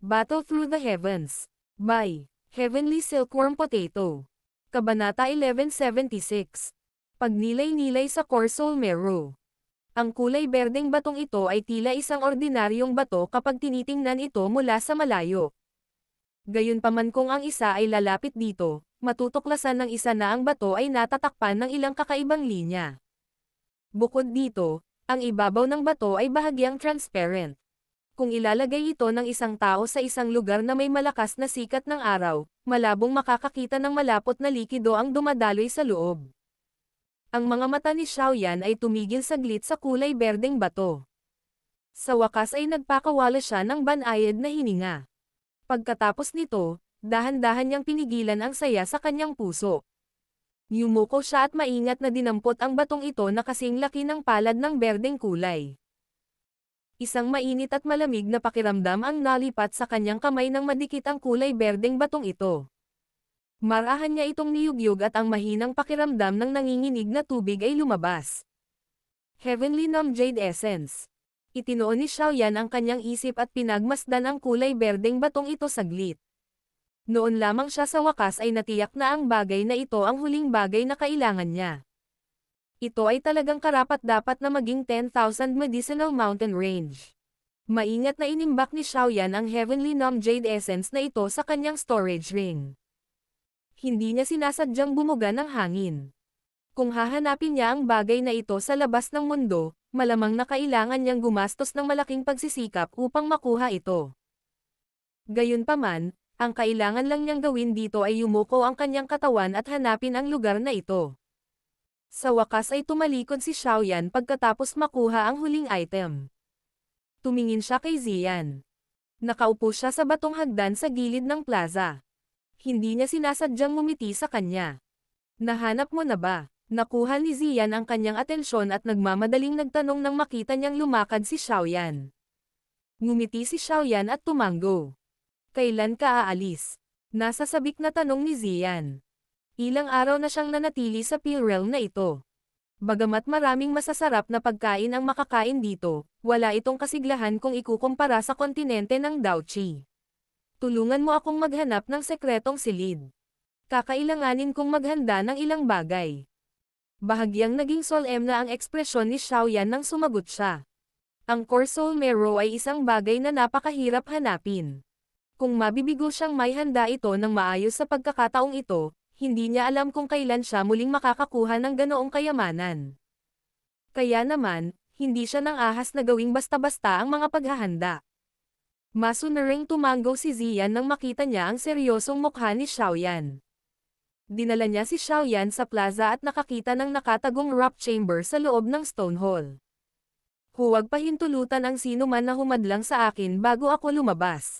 Battle Through the Heavens. By Heavenly Silkworm Potato. Kabanata 1176. Pagnilay-nilay sa Core Soul Marrow. Ang kulay berdeng batong ito ay tila isang ordinaryong bato kapag tinitingnan ito mula sa malayo. Gayunpaman kung ang isa ay lalapit dito, matutuklasan ng isa na ang bato ay natatakpan ng ilang kakaibang linya. Bukod dito, ang ibabaw ng bato ay bahagyang transparent. Kung ilalagay ito ng isang tao sa isang lugar na may malakas na sikat ng araw, malabong makakakita ng malapot na likido ang dumadaloy sa loob. Ang mga mata ni Xiaoyan ay tumigil saglit sa kulay berdeng bato. Sa wakas ay nagpakawala siya ng banayad na hininga. Pagkatapos nito, dahan-dahan niyang pinigilan ang saya sa kanyang puso. Yumuko siya at maingat na dinampot ang batong ito na kasing laki ng palad ng berdeng kulay. Isang mainit at malamig na pakiramdam ang nalipat sa kanyang kamay nang madikit ang kulay berdeng batong ito. Marahan niya itong niyugyug at ang mahinang pakiramdam ng nanginginig na tubig ay lumabas. Heavenly Numb Jade Essence. Itinoon ni Xiaoyan ang kanyang isip at pinagmasdan ang kulay berdeng batong ito saglit. Noon lamang siya sa wakas ay natiyak na ang bagay na ito ang huling bagay na kailangan niya. Ito ay talagang karapat-dapat na maging 10,000 medicinal mountain range. Maingat na inimbak ni Xiaoyan ang Heavenly Numb Jade Essence na ito sa kanyang storage ring. Hindi niya sinasadyang bumuga ng hangin. Kung hahanapin niya ang bagay na ito sa labas ng mundo, malamang na kailangan niyang gumastos ng malaking pagsisikap upang makuha ito. Gayunpaman, ang kailangan lang niyang gawin dito ay yumuko ang kanyang katawan at hanapin ang lugar na ito. Sa wakas ay tumalikod si Xiaoyan pagkatapos makuha ang huling item. Tumingin siya kay Ziyan. Nakaupo siya sa batong hagdan sa gilid ng plaza. Hindi niya sinasadyang ngumiti sa kanya. Nahanap mo na ba? Nakuha ni Ziyan ang kanyang atensyon at nagmamadaling nagtanong nang makita niyang lumakad si Xiaoyan. Ngumiti si Xiaoyan at tumango. Kailan ka aalis? Nasa sabik na tanong ni Ziyan. Ilang araw na siyang nanatili sa Pale Realm na ito. Bagamat maraming masasarap na pagkain ang makakain dito, wala itong kasiglahan kung ikukumpara sa kontinente ng Daochi. Tulungan mo akong maghanap ng sekretong silid. Kakailanganin kong maghanda ng ilang bagay. Bahagyang naging solemn na ang ekspresyon ni Xiaoyan nang sumagot siya. Ang Core Soul Marrow ay isang bagay na napakahirap hanapin. Kung mabibigo siyang may handa ito ng maayos sa pagkakataong ito, hindi niya alam kung kailan siya muling makakakuha ng ganoong kayamanan. Kaya naman, hindi siya nang ahas na gawing basta-basta ang mga paghahanda. Masunuring tumango si Ziyan nang makita niya ang seryosong mukha ni Xiaoyan. Dinala niya si Xiaoyan sa plaza at nakakita ng nakatagong rock chamber sa loob ng stone hall. Huwag pahintulutan ang sino man na humadlang sa akin bago ako lumabas.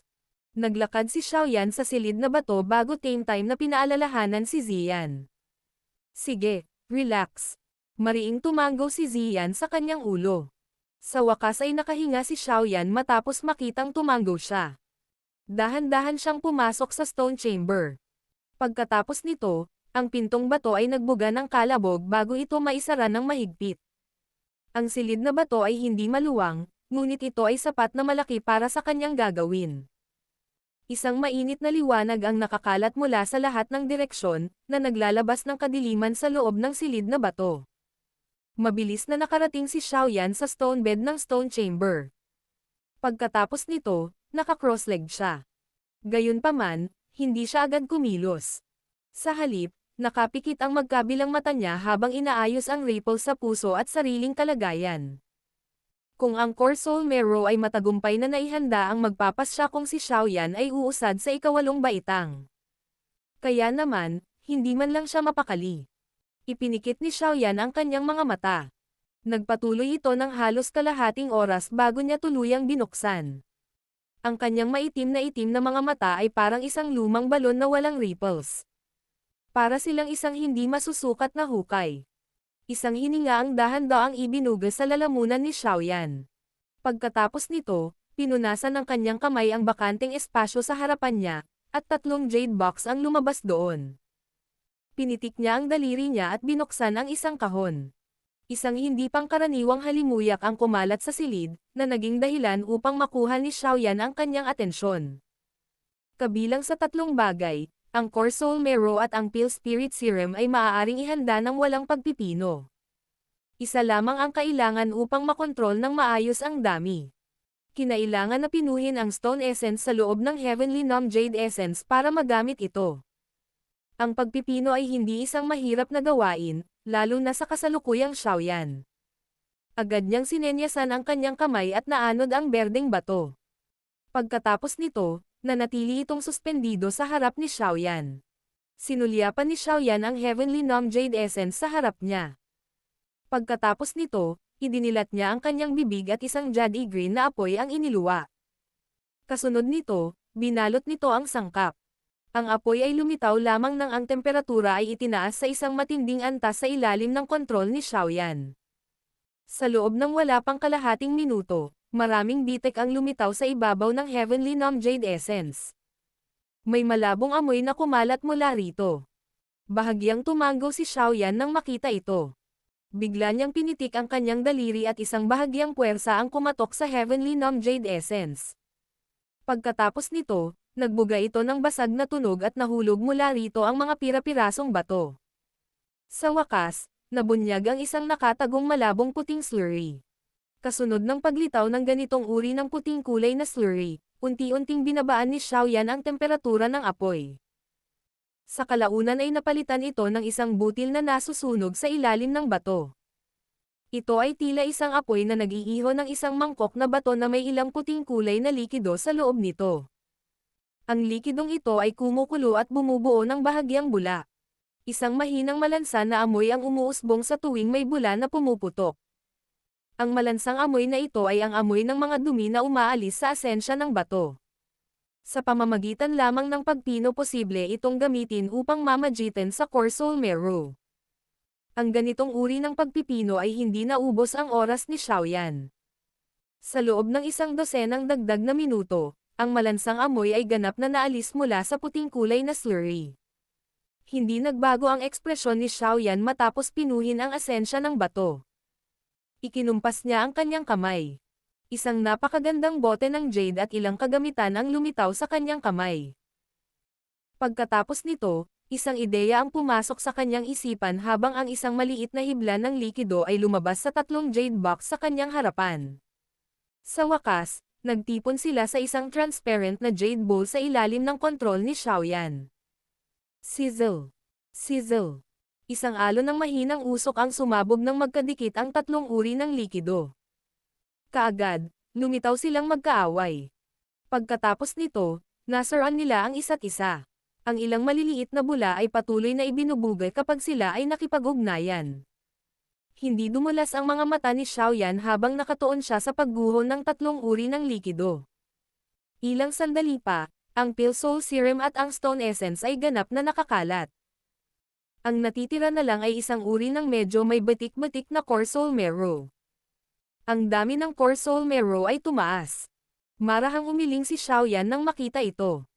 Naglakad si Xiaoyan sa silid na bato bago time na pinaalalahanan si Ziyan. Sige, relax. Mariing tumango si Ziyan sa kanyang ulo. Sa wakas ay nakahinga si Xiaoyan matapos makitang tumango siya. Dahan-dahan siyang pumasok sa stone chamber. Pagkatapos nito, ang pintong bato ay nagbuga ng kalabog bago ito maisara ng mahigpit. Ang silid na bato ay hindi maluwang, ngunit ito ay sapat na malaki para sa kanyang gagawin. Isang mainit na liwanag ang nakakalat mula sa lahat ng direksyon, na naglalabas ng kadiliman sa loob ng silid na bato. Mabilis na nakarating si Xiaoyan sa stone bed ng stone chamber. Pagkatapos nito, naka-cross-legged siya. Gayunpaman, hindi siya agad kumilos. Sa halip, nakapikit ang magkabilang mata niya habang inaayos ang ripple sa puso at sariling kalagayan. Kung ang Core Soul Marrow ay matagumpay na naihanda ang magpapasya kung si Xiaoyan ay uusad sa ikawalong baitang. Kaya naman, hindi man lang siya mapakali. Ipinikit ni Xiaoyan ang kanyang mga mata. Nagpatuloy ito ng halos kalahating oras bago niya tuluyang binuksan. Ang kanyang maitim na mga mata ay parang isang lumang balon na walang ripples. Para silang isang hindi masusukat na hukay. Isang hininga ang dahan-daang ibinugas sa lalamunan ni Xiaoyan. Pagkatapos nito, pinunasan ng kanyang kamay ang bakanteng espasyo sa harapan niya, at 3 jade box ang lumabas doon. Pinitik niya ang daliri niya at binuksan ang isang kahon. Isang hindi pangkaraniwang halimuyak ang kumalat sa silid, na naging dahilan upang makuha ni Xiaoyan ang kanyang atensyon. Kabilang sa tatlong bagay, ang Core Soul Marrow at ang Peel Spirit Serum ay maaaring ihanda ng walang pagpipino. Isa lamang ang kailangan upang makontrol ng maayos ang dami. Kinailangan na pinuhin ang Stone Essence sa loob ng Heavenly Numb Jade Essence para magamit ito. Ang pagpipino ay hindi isang mahirap na gawain, lalo na sa kasalukuyang Xiaoyan. Agad niyang sinenyasan ang kanyang kamay at naanod ang berdeng bato. Pagkatapos nito, nanatili itong suspendido sa harap ni Xiaoyan. Sinulyapan ni Xiaoyan ang Heavenly Numb Jade Essence sa harap niya. Pagkatapos nito, idinilat niya ang kanyang bibig at isang jade green na apoy ang iniluwa. Kasunod nito, binalot nito ang sangkap. Ang apoy ay lumitaw lamang nang ang temperatura ay itinaas sa isang matinding antas sa ilalim ng kontrol ni Xiaoyan. Sa loob ng wala pang kalahating minuto, maraming bitek ang lumitaw sa ibabaw ng Heavenly Numb Jade Essence. May malabong amoy na kumalat mula rito. Bahagyang tumango si Xiaoyan nang makita ito. Bigla niyang pinitik ang kanyang daliri at isang bahagyang puwersa ang kumatok sa Heavenly Numb Jade Essence. Pagkatapos nito, nagbuga ito ng basag na tunog at nahulog mula rito ang mga pira-pirasong bato. Sa wakas, nabunyag ang isang nakatagong malabong puting slurry. Kasunod ng paglitaw ng ganitong uri ng puting kulay na slurry, unti-unting binabaan ni Xiaoyan ang temperatura ng apoy. Sa kalaunan ay napalitan ito ng isang butil na nasusunog sa ilalim ng bato. Ito ay tila isang apoy na nag-iiho ng isang mangkok na bato na may ilang puting kulay na likido sa loob nito. Ang likidong ito ay kumukulo at bumubuo ng bahagyang bula. Isang mahinang malansa na amoy ang umuusbong sa tuwing may bula na pumuputok. Ang malansang amoy na ito ay ang amoy ng mga dumi na umaalis sa asensya ng bato. Sa pamamagitan lamang ng pagpino posible itong gamitin upang mamagitan sa Core Soul Marrow. Ang ganitong uri ng pagpipino ay hindi naubos ang oras ni Xiaoyan. Sa loob ng isang dosenang dagdag na minuto, ang malansang amoy ay ganap na naalis mula sa puting kulay na slurry. Hindi nagbago ang ekspresyon ni Xiaoyan matapos pinuhin ang asensya ng bato. Ikinumpas niya ang kanyang kamay. Isang napakagandang bote ng jade at ilang kagamitan ang lumitaw sa kanyang kamay. Pagkatapos nito, isang ideya ang pumasok sa kanyang isipan habang ang isang maliit na hibla ng likido ay lumabas sa tatlong jade box sa kanyang harapan. Sa wakas, nagtipon sila sa isang transparent na jade bowl sa ilalim ng kontrol ni Xiaoyan. Sizzle. Sizzle. Isang alon ng mahinang usok ang sumabog nang magkadikit ang tatlong uri ng likido. Kaagad, lumitaw silang magkaaway. Pagkatapos nito, nasaran nila ang isa't isa. Ang ilang maliliit na bula ay patuloy na ibinubugay kapag sila ay nakipag-ugnayan. Hindi dumulas ang mga mata ni Xiaoyan habang nakatuon siya sa pagguho ng tatlong uri ng likido. Ilang sandali pa, ang Peel Soul Serum at ang Stone Essence ay ganap na nakakalat. Ang natitira na lang ay isang uri ng medyo may batik-batik na Core Soul Marrow. Ang dami ng Core Soul Marrow ay tumaas. Marahang umiling si Xiaoyan nang makita ito.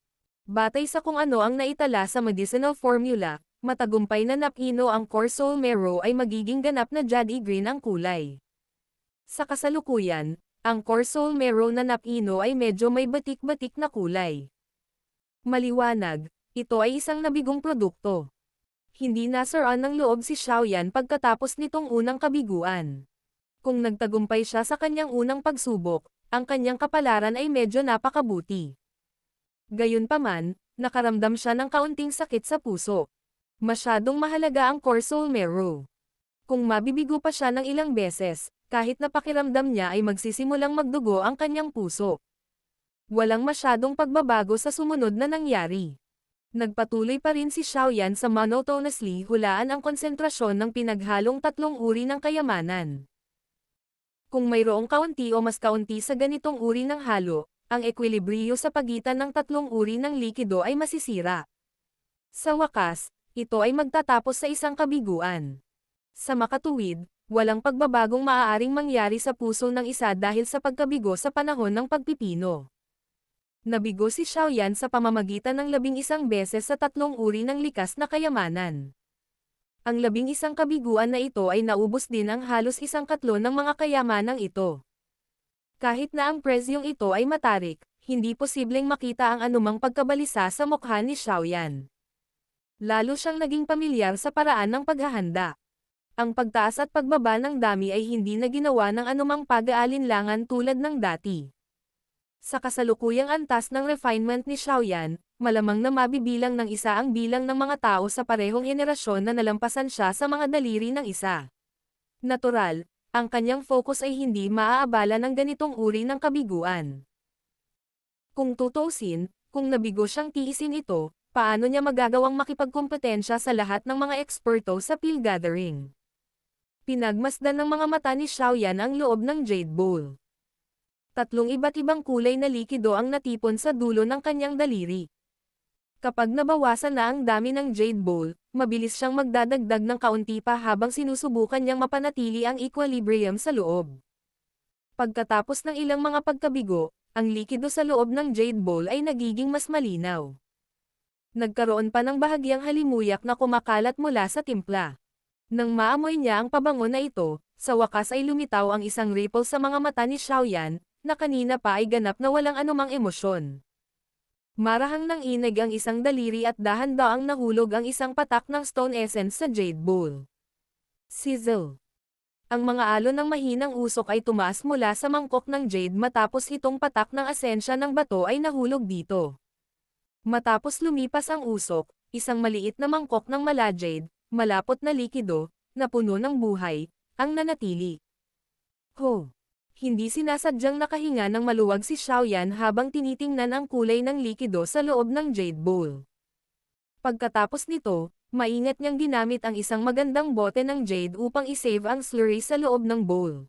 Batay sa kung ano ang naitala sa medicinal formula, matagumpay na napino ang Core Soul Marrow ay magiging ganap na jade green ang kulay. Sa kasalukuyan, ang Core Soul Marrow na napino ay medyo may batik-batik na kulay. Maliwanag, ito ay isang nabigong produkto. Hindi nasaraan ng loob si Xiaoyan pagkatapos nitong unang kabiguan. Kung nagtagumpay siya sa kanyang unang pagsubok, ang kanyang kapalaran ay medyo napakabuti. Gayunpaman, nakaramdam siya ng kaunting sakit sa puso. Masyadong mahalaga ang Core Soul Marrow. Kung mabibigo pa siya ng ilang beses, kahit na pakiramdam niya ay magsisimulang magdugo ang kanyang puso. Walang masyadong pagbabago sa sumunod na nangyari. Nagpatuloy pa rin si Xiaoyan sa monotonously hulaan ang konsentrasyon ng pinaghalong tatlong uri ng kayamanan. Kung mayroong kaunti o mas kaunti sa ganitong uri ng halo, ang ekwilibriyo sa pagitan ng tatlong uri ng likido ay masisira. Sa wakas, ito ay magtatapos sa isang kabiguan. Sa makatuwid, walang pagbabagong maaaring mangyari sa puso ng isa dahil sa pagkabigo sa panahon ng pagpipino. Nabigo si Xiaoyan sa pamamagitan ng 11 beses sa tatlong uri ng likas na kayamanan. Ang 11 kabiguan na ito ay naubos din ang halos 1/4 ng mga kayamanang ito. Kahit na ang presyong ito ay matarik, hindi posibleng makita ang anumang pagkabalisa sa mukha ni Xiaoyan. Lalo siyang naging pamilyar sa paraan ng paghahanda. Ang pagtaas at pagbaba ng dami ay hindi na ginawa ng anumang pag-aalinlangan tulad ng dati. Sa kasalukuyang antas ng refinement ni Xiaoyan, malamang na mabibilang ng isa ang bilang ng mga tao sa parehong henerasyon na nalampasan siya sa mga daliri ng isa. Natural, ang kanyang focus ay hindi maaabala ng ganitong uri ng kabiguan. Kung tutuusin, kung nabigo siyang tiisin ito, paano niya magagawang makipagkompetensya sa lahat ng mga eksperto sa pill gathering? Pinagmasdan ng mga mata ni Xiaoyan ang loob ng Jade Bowl. Tatlong iba't ibang kulay na likido ang natipon sa dulo ng kanyang daliri. Kapag nabawasan na ang dami ng Jade Bowl, mabilis siyang magdadagdag ng kaunti pa habang sinusubukan niyang mapanatili ang equilibrium sa loob. Pagkatapos ng ilang mga pagkabigo, ang likido sa loob ng Jade Bowl ay nagiging mas malinaw. Nagkaroon pa ng bahagyang halimuyak na kumakalat mula sa timpla. Nang maamoy niya ang pabango na ito, sa wakas ay lumitaw ang isang ripple sa mga mata ni Xiaoyan, na kanina pa ay ganap na walang anumang emosyon. Marahang nang inig ang isang daliri at dahan-daang nahulog ang isang patak ng stone essence sa Jade Bowl. Sizzle. Ang mga alon ng mahinang usok ay tumaas mula sa mangkok ng Jade matapos itong patak ng asensya ng bato ay nahulog dito. Matapos lumipas ang usok, isang maliit na mangkok ng mala Jade, malapot na likido, na puno ng buhay, ang nanatili. Ho! Hindi sinasadyang nakahinga ng maluwag si Xiaoyan habang tinitingnan ang kulay ng likido sa loob ng Jade Bowl. Pagkatapos nito, maingat niyang ginamit ang isang magandang bote ng Jade upang isave ang slurry sa loob ng bowl.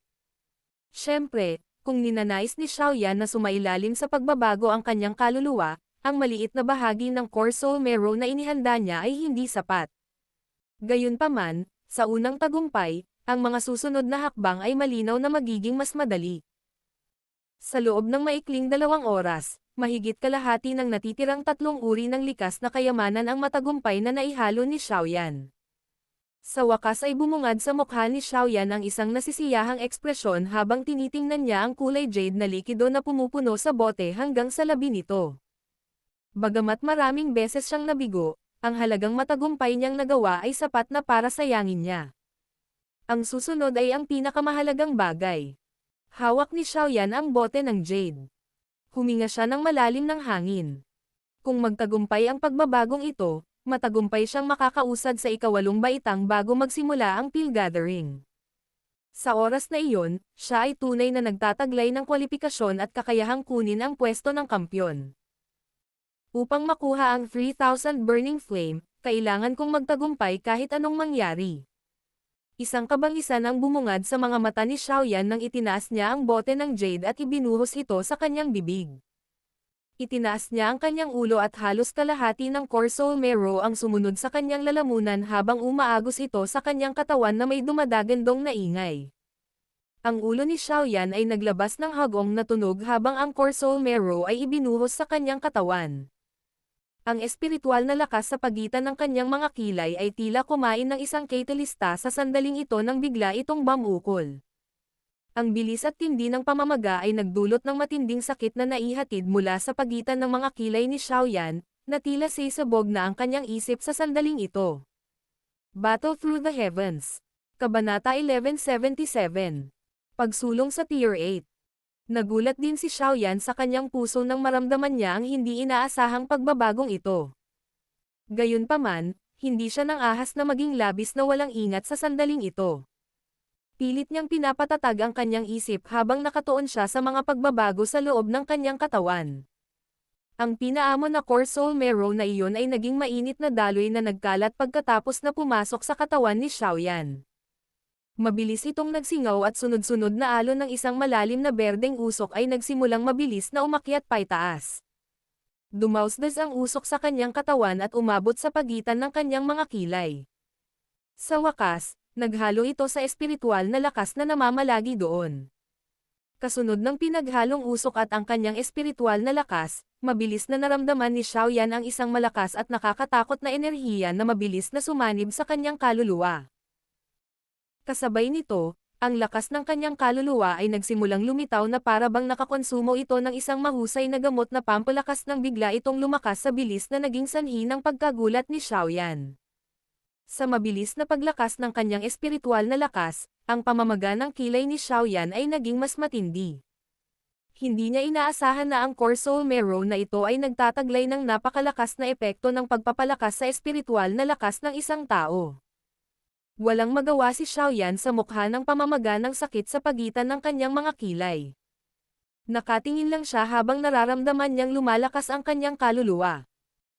Siyempre, kung ninanais ni Xiaoyan na sumailalim sa pagbabago ang kanyang kaluluwa, ang maliit na bahagi ng core soul marrow na inihanda niya ay hindi sapat. Gayunpaman, sa unang tagumpay, ang mga susunod na hakbang ay malinaw na magiging mas madali. Sa loob ng maikling 2 oras, mahigit kalahati ng natitirang 3 uri ng likas na kayamanan ang matagumpay na naihalo ni Xiaoyan. Sa wakas ay bumungad sa mukha ni Xiaoyan ang isang nasisiyahang ekspresyon habang tinitingnan niya ang kulay jade na likido na pumupuno sa bote hanggang sa labi nito. Bagamat maraming beses siyang nabigo, ang halagang matagumpay niyang nagawa ay sapat na para sayangin niya. Ang susunod ay ang pinakamahalagang bagay. Hawak ni Xiaoyan ang bote ng Jade. Huminga siya ng malalim ng hangin. Kung magtagumpay ang pagbabagong ito, matagumpay siyang makakausad sa ika-8 baitang bago magsimula ang pill gathering. Sa oras na iyon, siya ay tunay na nagtataglay ng kwalipikasyon at kakayahang kunin ang pwesto ng kampyon. Upang makuha ang 3,000 Burning Flame, kailangan kong magtagumpay kahit anong mangyari. Isang kabangisan ang bumungad sa mga mata ni Xiaoyan nang itinaas niya ang bote ng Jade at ibinuhos ito sa kanyang bibig. Itinaas niya ang kanyang ulo at halos kalahati ng core soul marrow ang sumunod sa kanyang lalamunan habang umaagos ito sa kanyang katawan na may dumadagandong na ingay. Ang ulo ni Xiaoyan ay naglabas ng hagong na tunog habang ang core soul marrow ay ibinuhos sa kanyang katawan. Ang espiritual na lakas sa pagitan ng kanyang mga kilay ay tila kumain ng isang catalysta sa sandaling ito nang bigla itong bumukol. Ang bilis at tindi ng pamamaga ay nagdulot ng matinding sakit na naihatid mula sa pagitan ng mga kilay ni Xiaoyan, na tila sisabog na ang kanyang isip sa sandaling ito. Battle Through the Heavens. Kabanata 1177. Pagsulong sa Tier 8. Nagulat din si Xiaoyan sa kanyang puso nang maramdaman niya ang hindi inaasahang pagbabagong ito. Gayunpaman, hindi siya nang ahas na maging labis na walang ingat sa sandaling ito. Pilit niyang pinapatatag ang kanyang isip habang nakatuon siya sa mga pagbabago sa loob ng kanyang katawan. Ang pinaamo na core soul marrow na iyon ay naging mainit na daloy na nagkalat pagkatapos na pumasok sa katawan ni Xiaoyan. Mabilis itong nagsingaw at sunod-sunod na alon ng isang malalim na berdeng usok ay nagsimulang mabilis na umakyat paitaas. Dumausdas ang usok sa kanyang katawan at umabot sa pagitan ng kanyang mga kilay. Sa wakas, naghalo ito sa espiritual na lakas na namamalagi doon. Kasunod ng pinaghalong usok at ang kanyang espiritual na lakas, mabilis na naramdaman ni Xiaoyan ang isang malakas at nakakatakot na enerhiya na mabilis na sumanib sa kanyang kaluluwa. Kasabay nito, Ang lakas ng kanyang kaluluwa ay nagsimulang lumitaw na para bang nakakonsumo ito ng isang mahusay na gamot na pampalakas nang bigla itong lumakas sa bilis na naging sanhi ng pagkagulat ni Xiaoyan. Sa mabilis na paglakas ng kanyang espiritual na lakas, ang pamamaga ng kilay ni Xiaoyan ay naging mas matindi. Hindi niya inaasahan na ang Core Soul Marrow na ito ay nagtataglay ng napakalakas na epekto ng pagpapalakas sa espiritual na lakas ng isang tao. Walang magawa si Xiaoyan sa mukha ng pamamaga ng sakit sa pagitan ng kanyang mga kilay. Nakatingin lang siya habang nararamdaman niyang lumalakas ang kanyang kaluluwa.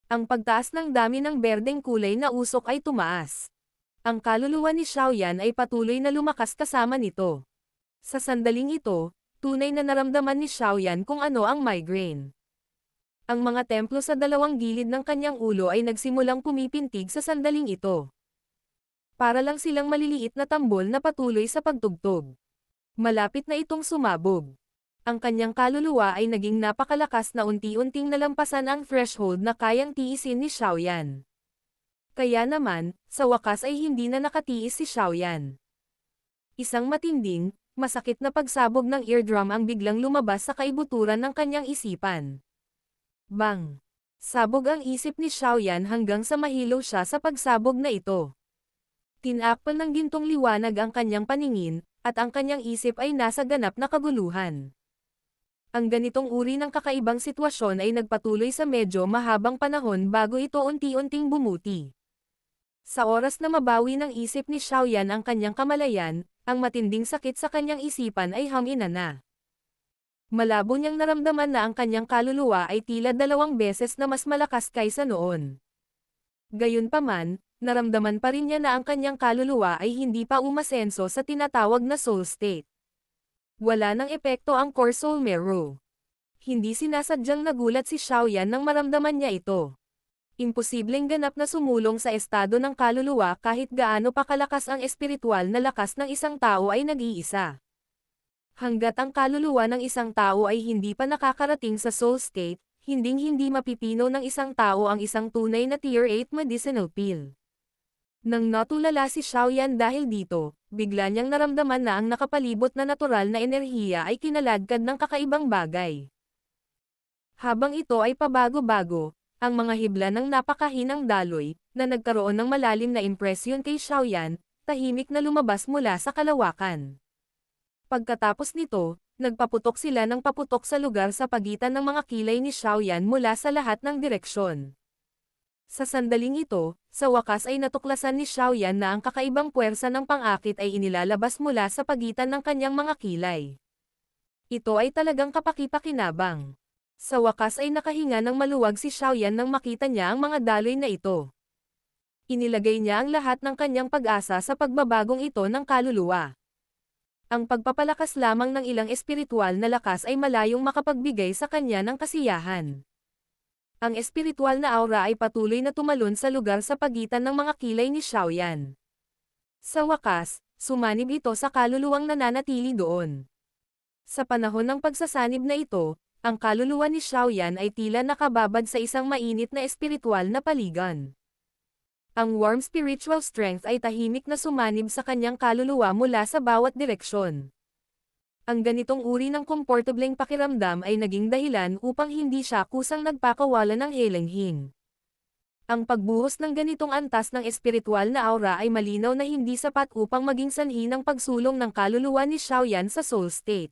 Ang pagtaas ng dami ng berdeng kulay na usok ay tumaas. Ang kaluluwa ni Xiaoyan ay patuloy na lumakas kasama nito. Sa sandaling ito, tunay na naramdaman ni Xiaoyan kung ano ang migraine. Ang mga templo sa dalawang gilid ng kanyang ulo ay nagsimulang pumipintig sa sandaling ito. Para lang silang maliliit na tambol na patuloy sa pagtugtog. Malapit na itong sumabog. Ang kanyang kaluluwa ay naging napakalakas na unti-unting nalampasan ang threshold na kayang tiisin ni Xiaoyan. Kaya naman, sa wakas ay hindi na nakatiis si Xiaoyan. Isang matinding, masakit na pagsabog ng eardrum ang biglang lumabas sa kaibuturan ng kanyang isipan. Bang! Sabog ang isip ni Xiaoyan hanggang sa mahilo siya sa pagsabog na ito. Tinakpan ng gintong liwanag ang kanyang paningin, at ang kanyang isip ay nasa ganap na kaguluhan. Ang ganitong uri ng kakaibang sitwasyon ay nagpatuloy sa medyo mahabang panahon bago ito unti-unting bumuti. Sa oras na mabawi ng isip ni Xiaoyan ang kanyang kamalayan, ang matinding sakit sa kanyang isipan ay hamina na. Malabo niyang naramdaman na ang kanyang kaluluwa ay tila 2 beses na mas malakas kaysa noon. Gayunpaman, naramdaman pa rin niya na ang kanyang kaluluwa ay hindi pa umasenso sa tinatawag na soul state. Wala nang epekto ang Core Soul Marrow. Hindi sinasadyang nagulat si Xiaoyan nang maramdaman niya ito. Imposibleng ganap na sumulong sa estado ng kaluluwa kahit gaano pa kalakas ang espiritual na lakas ng isang tao ay nag-iisa. Hanggat ang kaluluwa ng isang tao ay hindi pa nakakarating sa soul state, hinding-hindi mapipino ng isang tao ang isang tunay na Tier 8 medicinal pill. Nang natulala si Xiaoyan dahil dito, bigla niyang naramdaman na ang nakapalibot na natural na enerhiya ay kinaladkad ng kakaibang bagay. Habang ito ay pabago-bago, ang mga hibla ng napakahinang daloy, na nagkaroon ng malalim na impresyon kay Xiaoyan, tahimik na lumabas mula sa kalawakan. Pagkatapos nito, nagpaputok sila ng paputok sa lugar sa pagitan ng mga kilay ni Xiaoyan mula sa lahat ng direksyon. Sa sandaling ito, sa wakas ay natuklasan ni Xiaoyan na ang kakaibang puwersa ng pang-akit ay inilalabas mula sa pagitan ng kanyang mga kilay. Ito ay talagang kapaki-pakinabang. Sa wakas ay nakahinga ng maluwag si Xiaoyan nang makita niya ang mga daloy na ito. Inilagay niya ang lahat ng kanyang pag-asa sa pagbabagong ito ng kaluluwa. Ang pagpapalakas lamang ng ilang espiritual na lakas ay malayong makapagbigay sa kanya ng kasiyahan. Ang espiritual na aura ay patuloy na tumalon sa lugar sa pagitan ng mga kilay ni Xiaoyan. Sa wakas, sumanib ito sa kaluluwang nananatili doon. Sa panahon ng pagsasanib na ito, ang kaluluwa ni Xiaoyan ay tila nakababad sa isang mainit na espiritual na paligan. Ang warm spiritual strength ay tahimik na sumanib sa kanyang kaluluwa mula sa bawat direksyon. Ang ganitong uri ng komportableng pakiramdam ay naging dahilan upang hindi siya kusang nagpakawala ng helenghing. Ang pagbuhos ng ganitong antas ng espiritual na aura ay malinaw na hindi sapat upang maging sanhi ng pagsulong ng kaluluwa ni Xiaoyan sa soul state.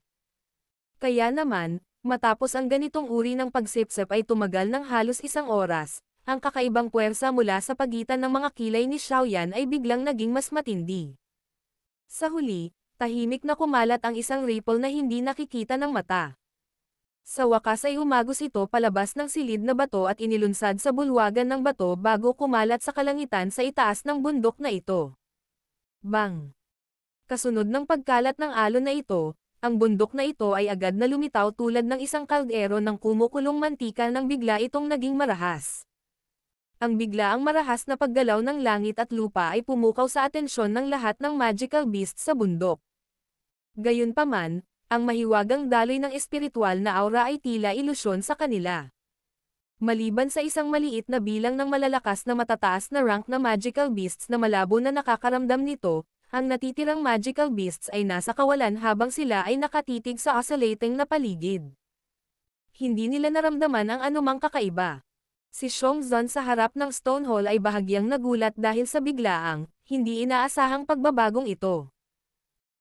Kaya naman, matapos ang ganitong uri ng pagsipsip ay tumagal ng halos 1 oras, ang kakaibang puwersa mula sa pagitan ng mga kilay ni Xiaoyan ay biglang naging mas matindi. Sa huli, tahimik na kumalat ang isang ripple na hindi nakikita ng mata. Sa wakas ay umagos ito palabas ng silid na bato at inilunsad sa bulwagan ng bato bago kumalat sa kalangitan sa itaas ng bundok na ito. Bang! Kasunod ng pagkalat ng alon na ito, ang bundok na ito ay agad na lumitaw tulad ng isang kaldero ng kumukulong mantika nang bigla itong naging marahas. Ang biglaang marahas na paggalaw ng langit at lupa ay pumukaw sa atensyon ng lahat ng magical beasts sa bundok. Gayunpaman, ang mahiwagang daloy ng espiritual na aura ay tila ilusyon sa kanila. Maliban sa isang maliit na bilang ng malalakas na matataas na rank na magical beasts na malabo na nakakaramdam nito, ang natitirang magical beasts ay nasa kawalan habang sila ay nakatitig sa oscillating na paligid. Hindi nila naramdaman ang anumang kakaiba. Si Xiongzhan sa harap ng Stone Hall ay bahagyang nagulat dahil sa biglaang, hindi inaasahang pagbabagong ito.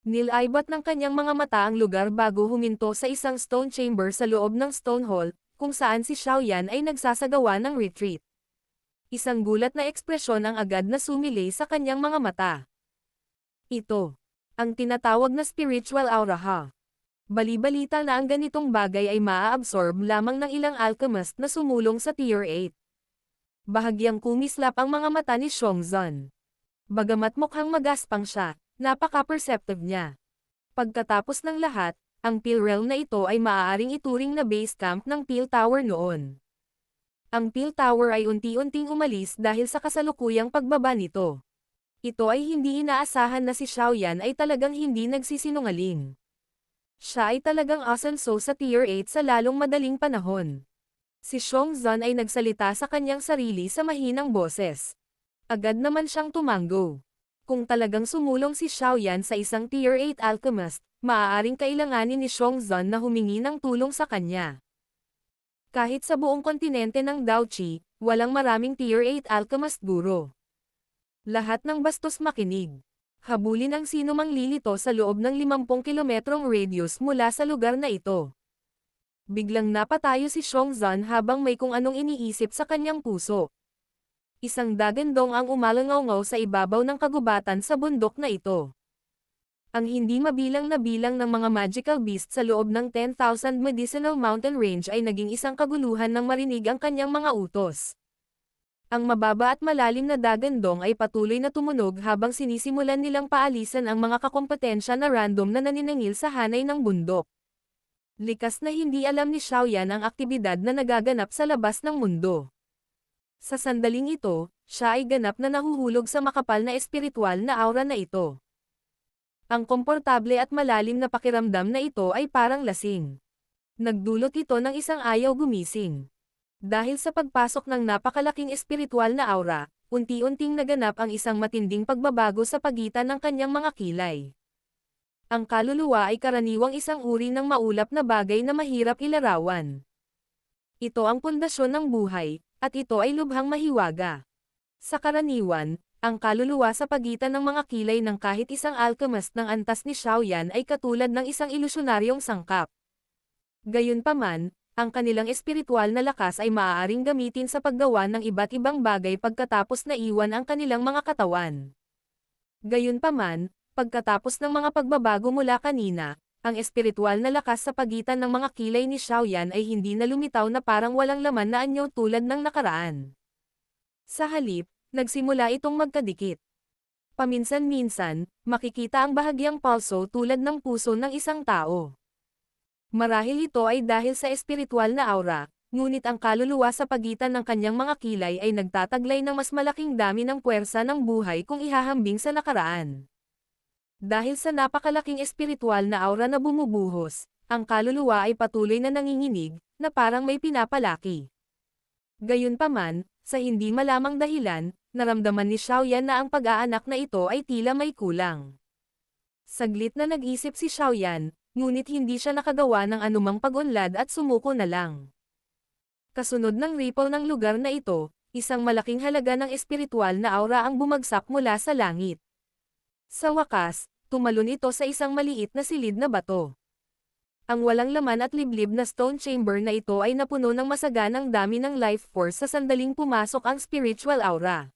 Nilaybot ng kanyang mga mata ang lugar bago huminto sa isang stone chamber sa loob ng Stone Hall, kung saan si Xiaoyan ay nagsasagawa ng retreat. Isang gulat na ekspresyon ang agad na sumilay sa kanyang mga mata. Ito ang tinatawag na spiritual aura ha. Bali-balita na ang ganitong bagay ay maa-absorb lamang ng ilang alchemist na sumulong sa Tier 8. Bahagyang kumislap ang mga mata ni Xiongzhan. Bagamat mukhang magaspang siya, napaka-perceptive niya. Pagkatapos ng lahat, ang Peel Realm na ito ay maaaring ituring na base camp ng Peel Tower noon. Ang Peel Tower ay unti-unting umalis dahil sa kasalukuyang pagbaba nito. Ito ay hindi inaasahan na si Xiaoyan ay talagang hindi nagsisinungaling. Siya ay talagang asenso sa Tier 8 sa lalong madaling panahon. Si Xiongzhan ay nagsalita sa kanyang sarili sa mahinang boses. Agad naman siyang tumango. Kung talagang sumulong si Xiaoyan sa isang Tier 8 alchemist, maaaring kailanganin ni Xiongzhan na humingi ng tulong sa kanya. Kahit sa buong kontinente ng Daoqi, walang maraming Tier 8 alchemist guro. Lahat ng bastos makinig. Habulin ang sino mang lilito sa loob ng 50 kilometrong radius mula sa lugar na ito. Biglang napatayo si Xiongzhan habang may kung anong iniisip sa kanyang puso. Isang dagandong ang umalangaw sa ibabaw ng kagubatan sa bundok na ito. Ang hindi mabilang na bilang ng mga magical beast sa loob ng 10,000 medicinal mountain range ay naging isang kaguluhan nang marinig ang kanyang mga utos. Ang mababa at malalim na dagandong ay patuloy na tumunog habang sinisimulan nilang paalisan ang mga kakompetensya na random na naniningil sa hanay ng bundok. Likas na hindi alam ni Xiaoyan ang aktibidad na nagaganap sa labas ng mundo. Sa sandaling ito, siya ay ganap na nahuhulog sa makapal na espiritual na aura na ito. Ang komportable at malalim na pakiramdam na ito ay parang lasing. Nagdulot ito ng isang ayaw gumising. Dahil sa pagpasok ng napakalaking espiritual na aura, unti-unting naganap ang isang matinding pagbabago sa pagitan ng kanyang mga kilay. Ang kaluluwa ay karaniwang isang uri ng maulap na bagay na mahirap ilarawan. Ito ang pundasyon ng buhay, at ito ay lubhang mahiwaga. Sa karaniwan, ang kaluluwa sa pagitan ng mga kilay ng kahit isang alchemist ng antas ni Xiaoyan ay katulad ng isang ilusyonaryong sangkap. Gayunpaman, ang kanilang espiritual na lakas ay maaaring gamitin sa paggawa ng iba't ibang bagay pagkatapos na iwan ang kanilang mga katawan. Gayunpaman, pagkatapos ng mga pagbabago mula kanina, ang espiritual na lakas sa pagitan ng mga kilay ni Xiaoyan ay hindi na lumitaw na parang walang laman na anyo tulad ng nakaraan. Sa halip, nagsimula itong magkadikit. Paminsan-minsan, makikita ang bahagyang pulso tulad ng puso ng isang tao. Marahil ito ay dahil sa espiritual na aura, ngunit ang kaluluwa sa pagitan ng kanyang mga kilay ay nagtataglay ng mas malaking dami ng puwersa ng buhay kung ihahambing sa nakaraan. Dahil sa napakalaking espiritual na aura na bumubuhos, ang kaluluwa ay patuloy na nanginginig, na parang may pinapalaki. Gayunpaman, sa hindi malamang dahilan, naramdaman ni Xiaoyan na ang pag-aanak na ito ay tila may kulang. Saglit na nag-isip si Xiaoyan, ngunit hindi siya nakagawa ng anumang pag-unlad at sumuko na lang. Kasunod ng ripple ng lugar na ito, isang malaking halaga ng espiritual na aura ang bumagsak mula sa langit. Sa wakas, tumalon ito sa isang maliit na silid na bato. Ang walang laman at liblib na stone chamber na ito ay napuno ng masaganang dami ng life force sa sandaling pumasok ang spiritual aura.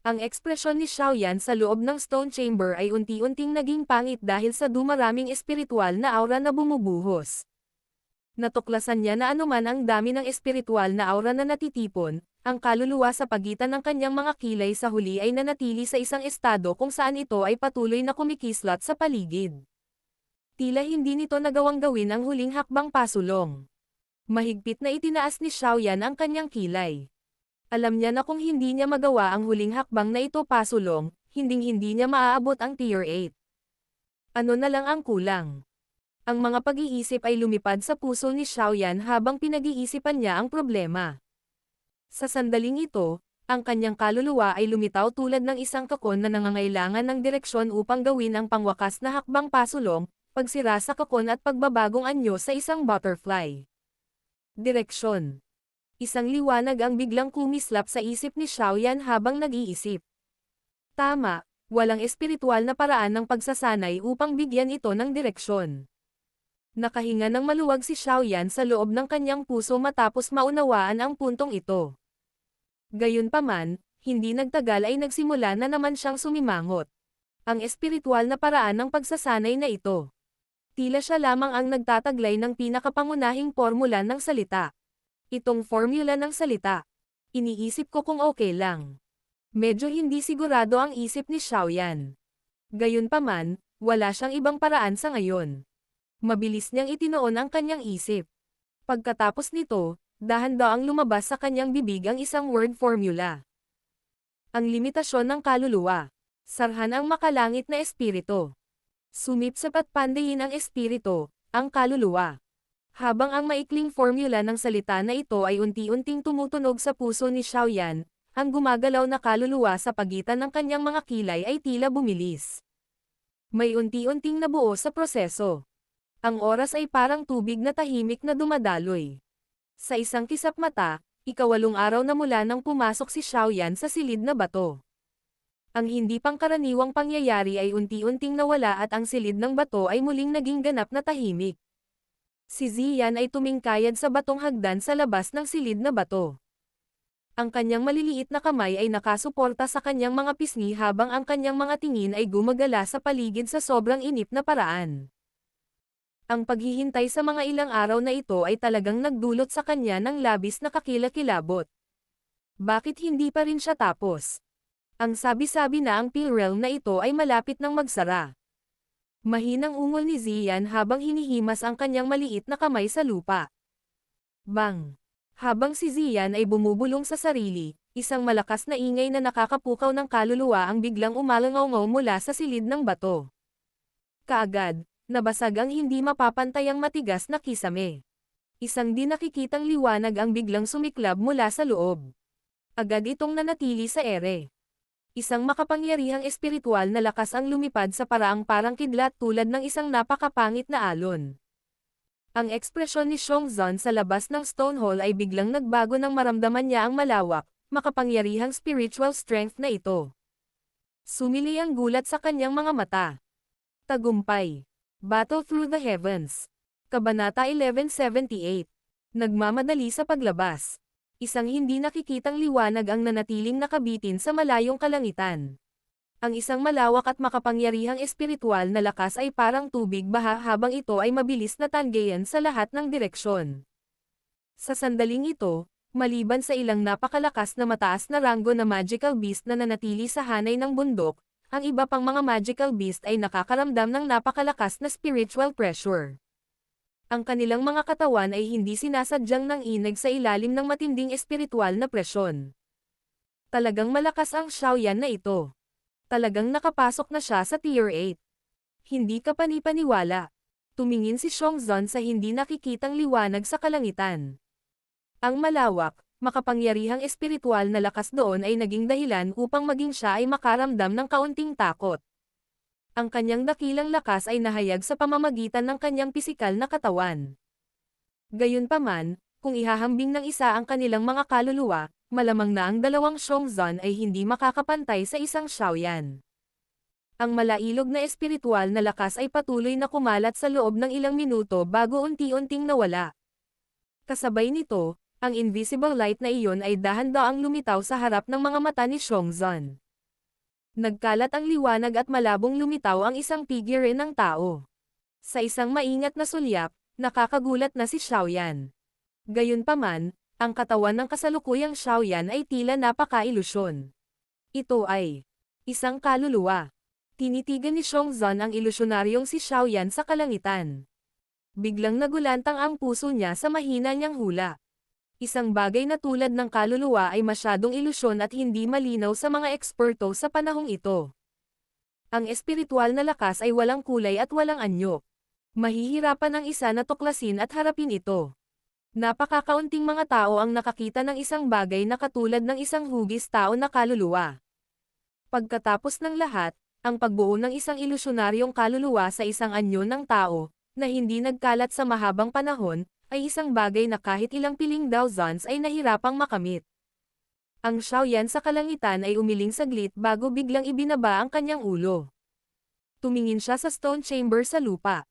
Ang ekspresyon ni Xiaoyan sa loob ng stone chamber ay unti-unting naging pangit dahil sa dumaraming espiritual na aura na bumubuhos. Natuklasan niya na anuman ang dami ng espiritual na aura na natitipon, ang kaluluwa sa pagitan ng kanyang mga kilay sa huli ay nanatili sa isang estado kung saan ito ay patuloy na kumikislot sa paligid. Tila hindi nito nagawang gawin ang huling hakbang pasulong. Mahigpit na itinaas ni Xiaoyan ang kanyang kilay. Alam niya na kung hindi niya magawa ang huling hakbang na ito pasulong, hinding-hindi niya maaabot ang Tier 8. Ano na lang ang kulang? Ang mga pag-iisip ay lumipad sa puso ni Xiaoyan habang pinag-iisipan niya ang problema. Sa sandaling ito, Ang kanyang kaluluwa ay lumitaw tulad ng isang kakon na nangangailangan ng direksyon upang gawin ang pangwakas na hakbang pasulong, pagsira sa kakon at pagbabagong anyo sa isang butterfly. Direksyon. Isang liwanag ang biglang kumislap sa isip ni Xiaoyan habang nag-iisip. Tama, walang espiritual na paraan ng pagsasanay upang bigyan ito ng direksyon. Nakahinga ng maluwag si Xiaoyan sa loob ng kanyang puso matapos maunawaan ang puntong ito. Gayunpaman, hindi nagtagal ay nagsimula na naman siyang sumimangot. Ang espiritual na paraan ng pagsasanay na ito. Tila siya lamang ang nagtataglay ng pinakapangunahing formula ng salita. Itong formula ng salita. Iniisip ko kung okay lang. Medyo hindi sigurado ang isip ni Xiaoyan. Gayunpaman, wala siyang ibang paraan sa ngayon. Mabilis niyang itinoon ang kanyang isip. Pagkatapos nito, dahan-daang lumabas sa kanyang bibig ang isang word formula. Ang limitasyon ng kaluluwa. Sarhan ang makalangit na espiritu. Sumip sa patpandayin ang espiritu, ang kaluluwa. Habang ang maikling formula ng salita na ito ay unti-unting tumutunog sa puso ni Xiaoyan, ang gumagalaw na kaluluwa sa pagitan ng kanyang mga kilay ay tila bumilis. May unti-unting nabuo sa proseso. Ang oras ay parang tubig na tahimik na dumadaloy. Sa isang kisap mata, 8 araw na mula nang pumasok si Xiaoyan sa silid na bato. Ang hindi pangkaraniwang pangyayari ay unti-unting nawala at ang silid ng bato ay muling naging ganap na tahimik. Si Ziyan ay tumingkayad sa batong hagdan sa labas ng silid na bato. Ang kanyang maliliit na kamay ay nakasuporta sa kanyang mga pisngi habang ang kanyang mga tingin ay gumagala sa paligid sa sobrang inip na paraan. Ang paghihintay sa mga ilang araw na ito ay talagang nagdulot sa kanya ng labis na kakilakilabot. Bakit hindi pa rin siya tapos? Ang sabi-sabi na ang pill realm na ito ay malapit nang magsara. Mahinang ungol ni Ziyan habang hinihimas ang kanyang maliit na kamay sa lupa. Bang! Habang si Ziyan ay bumubulong sa sarili, isang malakas na ingay na nakakapukaw ng kaluluwa ang biglang umalangaw mula sa silid ng bato. Kaagad, nabasag ang hindi mapapantayang matigas na kisame. Isang di nakikitang liwanag ang biglang sumiklab mula sa loob. Agad itong nanatili sa ere. Isang makapangyarihang espiritual na lakas ang lumipad sa paraang parang kidlat tulad ng isang napakapangit na alon. Ang ekspresyon ni Xiongzhan sa labas ng stone hall ay biglang nagbago nang maramdaman niya ang malawak, makapangyarihang spiritual strength na ito. Sumili ang gulat sa kanyang mga mata. Tagumpay. Battle Through the Heavens. Kabanata 1178. Nagmamadali sa paglabas. Isang hindi nakikitang liwanag ang nanatiling nakabitin sa malayong kalangitan. Ang isang malawak at makapangyarihang espiritual na lakas ay parang tubig baha habang ito ay mabilis na tanggayan sa lahat ng direksyon. Sa sandaling ito, maliban sa ilang napakalakas na mataas na ranggo na magical beast na nanatili sa hanay ng bundok, ang iba pang mga magical beast ay nakakaramdam ng napakalakas na spiritual pressure. Ang kanilang mga katawan ay hindi sinasadyang nanginag sa ilalim ng matinding espiritual na presyon. Talagang malakas ang Xiaoyan na ito. Talagang nakapasok na siya sa Tier 8. Hindi ka panipaniwala. Tumingin si Xiongzhan sa hindi nakikitang liwanag sa kalangitan. Ang malawak, makapangyarihang espiritual na lakas doon ay naging dahilan upang maging siya ay makaramdam ng kaunting takot. Ang kanyang dakilang lakas ay nahayag sa pamamagitan ng kanyang pisikal na katawan. Gayunpaman, kung ihahambing ng isa ang kanilang mga kaluluwa, malamang na ang dalawang Xiongzhan ay hindi makakapantay sa isang Xiaoyan. Ang malailog na espiritual na lakas ay patuloy na kumalat sa loob ng ilang minuto bago unti-unting nawala. Kasabay nito, ang invisible light na iyon ay dahan-daang lumitaw sa harap ng mga mata ni Xiongzhan. Nagkalat ang liwanag at malabong lumitaw ang isang figure ng tao. Sa isang maingat na sulyap, nakakagulat na si Xiaoyan. Gayunpaman, ang katawan ng kasalukuyang Xiaoyan ay tila napaka-ilusyon. Ito ay isang kaluluwa. Tinitigan ni Xiongzhan ang ilusyonaryong si Xiaoyan sa kalangitan. Biglang nagulantang ang puso niya sa mahina niyang hula. Isang bagay na tulad ng kaluluwa ay masyadong ilusyon at hindi malinaw sa mga eksperto sa panahong ito. Ang espiritual na lakas ay walang kulay at walang anyo. Mahihirapan ang isa na tuklasin at harapin ito. Napakakaunting mga tao ang nakakita ng isang bagay na katulad ng isang hugis tao na kaluluwa. Pagkatapos ng lahat, ang pagbuo ng isang ilusyonaryong kaluluwa sa isang anyo ng tao, na hindi nagkalat sa mahabang panahon, ay isang bagay na kahit ilang piling thousands ay nahirapang makamit. Ang Xiaoyan sa kalangitan ay umiling saglit bago biglang ibinaba ang kanyang ulo. Tumingin siya sa stone chamber sa lupa.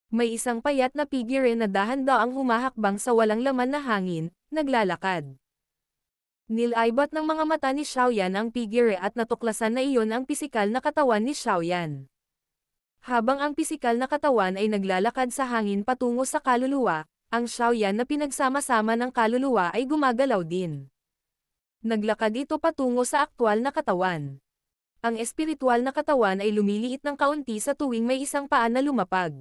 May isang payat na figure na dahan-daang humahakbang sa walang laman na hangin, naglalakad. Nilaibat ng mga mata ni Xiaoyan ang figure at natuklasan na iyon ang pisikal na katawan ni Xiaoyan. Habang ang pisikal na katawan ay naglalakad sa hangin patungo sa kaluluwa, ang Xiaoyan na pinagsama-sama ng kaluluwa ay gumagalaw din. Naglakad ito patungo sa aktwal na katawan. Ang espiritual na katawan ay lumiliit ng kaunti sa tuwing may isang paa na lumapag.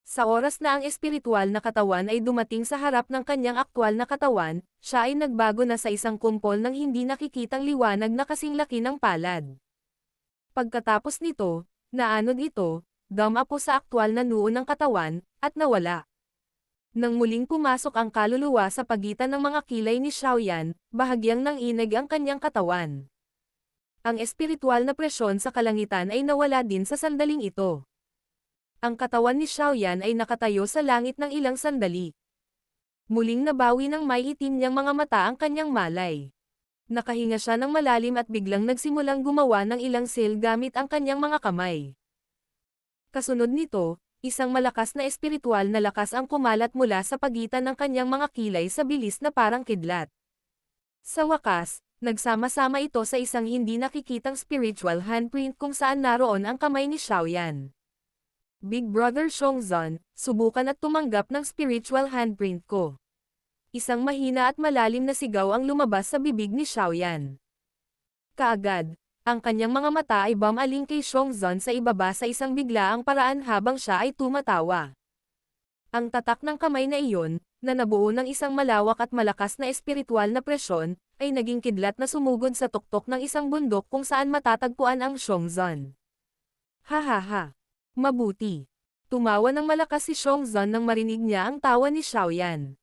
Sa oras na ang espiritual na katawan ay dumating sa harap ng kanyang aktwal na katawan, siya ay nagbago na sa isang kumpol ng hindi nakikitang liwanag na kasing laki ng palad. Pagkatapos nito, naanod ito, dumapo sa aktwal na noo ng katawan, at nawala. Nang muling pumasok ang kaluluwa sa pagitan ng mga kilay ni Xiaoyan, bahagyang nanginig ang kanyang katawan. Ang espiritual na presyon sa kalangitan ay nawala din sa sandaling ito. Ang katawan ni Xiaoyan ay nakatayo sa langit ng ilang sandali. Muling nabawi ng may itim niyang mga mata ang kanyang malay. Nakahinga siya ng malalim at biglang nagsimulang gumawa ng ilang sil gamit ang kanyang mga kamay. Kasunod nito, isang malakas na espiritual na lakas ang kumalat mula sa pagitan ng kanyang mga kilay sa bilis na parang kidlat. Sa wakas, nagsama-sama ito sa isang hindi nakikitang spiritual handprint kung saan naroon ang kamay ni Xiaoyan. Big Brother Xiongzhan, subukan at tumanggap ng spiritual handprint ko. Isang mahina at malalim na sigaw ang lumabas sa bibig ni Xiaoyan. Kaagad, ang kanyang mga mata ay bumaling kay Xiongzhan sa ibaba sa isang biglaang paraan habang siya ay tumatawa. Ang tatak ng kamay na iyon, na nabuo ng isang malawak at malakas na espiritual na presyon, ay naging kidlat na sumugod sa tuktok ng isang bundok kung saan matatagpuan ang Xiongzhan. Ha. Mabuti. Tumawa ng malakas si Xiongzhan nang marinig niya ang tawa ni Xiaoyan.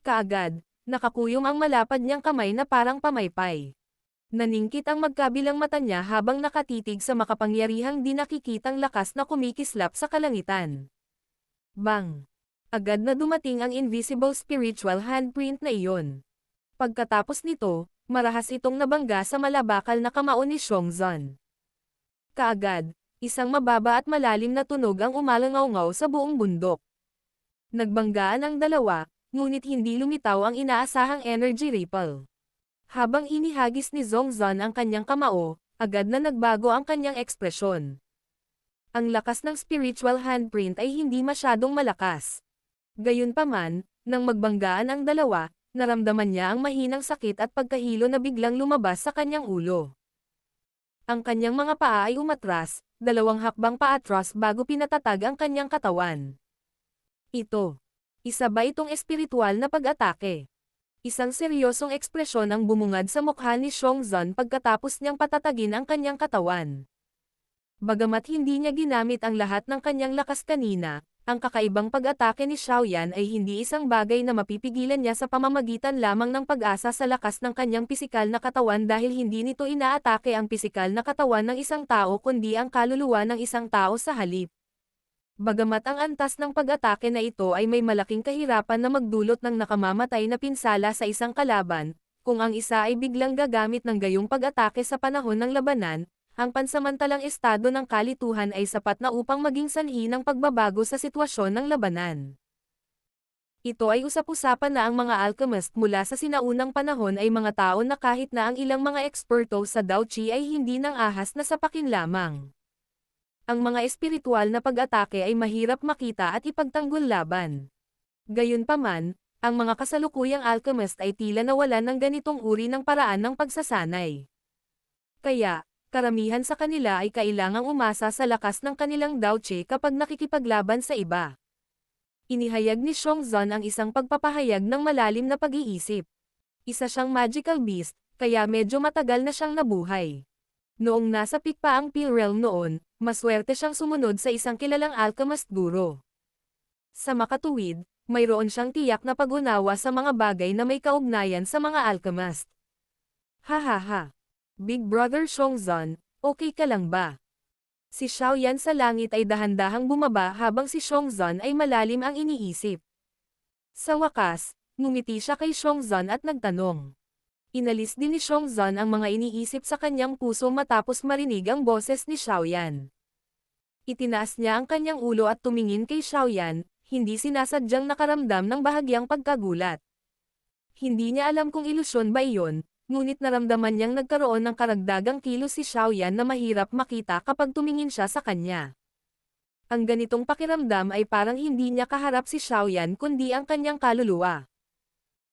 Kaagad, nakakuyom ang malapad niyang kamay na parang pamaypay. Naningkit ang magkabilang mata niya habang nakatitig sa makapangyarihang di nakikitang lakas na kumikislap sa kalangitan. Bang! Agad na dumating ang invisible spiritual handprint na iyon. Pagkatapos nito, marahas itong nabangga sa malabakal na kamao ni Xiongzhan. Kaagad, isang mababa at malalim na tunog ang umalangaw-ngaw sa buong bundok. Nagbanggaan ang dalawa, ngunit hindi lumitaw ang inaasahang energy ripple. Habang inihagis ni Xiongzhan ang kanyang kamao, agad na nagbago ang kanyang ekspresyon. Ang lakas ng spiritual handprint ay hindi masyadong malakas. Gayunpaman, nang magbanggaan ang dalawa, naramdaman niya ang mahinang sakit at pagkahilo na biglang lumabas sa kanyang ulo. Ang kanyang mga paa ay umatras, 2 hakbang paatras bago pinatatag ang kanyang katawan. Isa ba itong espiritual na pag-atake? Isang seryosong ekspresyon ang bumungad sa mukha ni Xiongzhan pagkatapos niyang patatagin ang kanyang katawan. Bagamat hindi niya ginamit ang lahat ng kanyang lakas kanina, ang kakaibang pag-atake ni Xiaoyan ay hindi isang bagay na mapipigilan niya sa pamamagitan lamang ng pag-asa sa lakas ng kanyang pisikal na katawan dahil hindi nito inaatake ang pisikal na katawan ng isang tao kundi ang kaluluwa ng isang tao sa halip. Bagamat ang antas ng pag-atake na ito ay may malaking kahirapan na magdulot ng nakamamatay na pinsala sa isang kalaban, kung ang isa ay biglang gagamit ng gayong pag-atake sa panahon ng labanan, ang pansamantalang estado ng kalituhan ay sapat na upang maging sanhi ng pagbabago sa sitwasyon ng labanan. Ito ay usap-usapan na ang mga alchemist mula sa sinaunang panahon ay mga tao na kahit na ang ilang mga eksperto sa Dao Qi ay hindi nang ahas na sapakin lamang. Ang mga espiritual na pag-atake ay mahirap makita at ipagtanggol laban. Gayunpaman, ang mga kasalukuyang alchemist ay tila nawalan ng ganitong uri ng paraan ng pagsasanay. Kaya, karamihan sa kanila ay kailangang umasa sa lakas ng kanilang Dao Qi kapag nakikipaglaban sa iba. Inihayag ni Xiongzhan ang isang pagpapahayag ng malalim na pag-iisip. Isa siyang magical beast, kaya medyo matagal na siyang nabuhay. Noong nasa peak pa ang Peel Realm noon, maswerte siyang sumunod sa isang kilalang alchemist guro. Sa makatuwid, mayroon siyang tiyak na pag-unawa sa mga bagay na may kaugnayan sa mga alchemist. Hahaha. Big Brother Xiongzhan, okay ka lang ba? Si Xiaoyan sa langit ay dahan-dahang bumaba habang si Xiongzhan ay malalim ang iniisip. Sa wakas, ngumiti siya kay Xiongzhan at nagtanong. Inalis din ni Xiongzhan ang mga iniisip sa kanyang puso matapos marinig ang boses ni Xiaoyan. Itinaas niya ang kanyang ulo at tumingin kay Xiaoyan, hindi sinasadyang nakaramdam ng bahagyang pagkagulat. Hindi niya alam kung ilusyon ba iyon, ngunit naramdaman niyang nagkaroon ng karagdagang kilos si Xiaoyan na mahirap makita kapag tumingin siya sa kanya. Ang ganitong pakiramdam ay parang hindi niya kaharap si Xiaoyan kundi ang kanyang kaluluwa.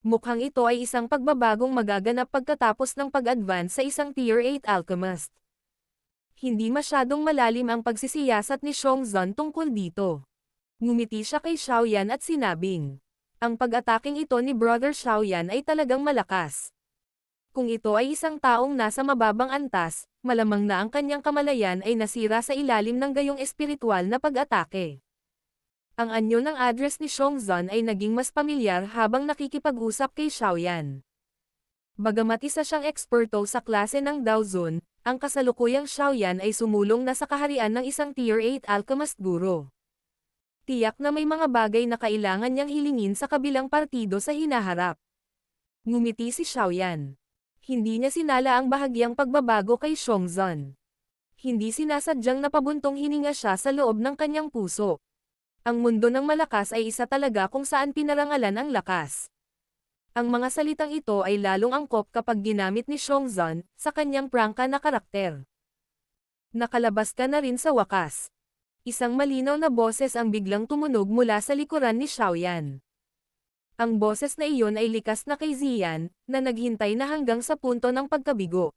Mukhang ito ay isang pagbabagong magaganap pagkatapos ng pag-advance sa isang Tier 8 Alchemist. Hindi masyadong malalim ang pagsisiyasat ni Xiongzhan tungkol dito. Ngumiti siya kay Xiaoyan at sinabing, ang pag-ataking ito ni Brother Xiaoyan ay talagang malakas. Kung ito ay isang taong nasa mababang antas, malamang na ang kanyang kamalayan ay nasira sa ilalim ng gayong espiritual na pag-atake. Ang anyo ng address ni Xiongzhan ay naging mas pamilyar habang nakikipag-usap kay Xiaoyan. Bagamat isa siyang eksperto sa klase ng Daozun, ang kasalukuyang Xiaoyan ay sumulong na sa kaharian ng isang Tier 8 Alchemist Guro. Tiyak na may mga bagay na kailangan niyang hilingin sa kabilang partido sa hinaharap. Ngumiti si Xiaoyan. Hindi niya sinala ang bahagyang pagbabago kay Xiongzhan. Hindi sinasadyang napabuntong hininga siya sa loob ng kanyang puso. Ang mundo ng malakas ay isa talaga kung saan pinarangalan ang lakas. Ang mga salitang ito ay lalong angkop kapag ginamit ni Xiongzhan sa kanyang prangka na karakter. Nakalabas ka na rin sa wakas. Isang malinaw na boses ang biglang tumunog mula sa likuran ni Xiaoyan. Ang boses na iyon ay likas na kay Ziyan, na naghintay na hanggang sa punto ng pagkabigo.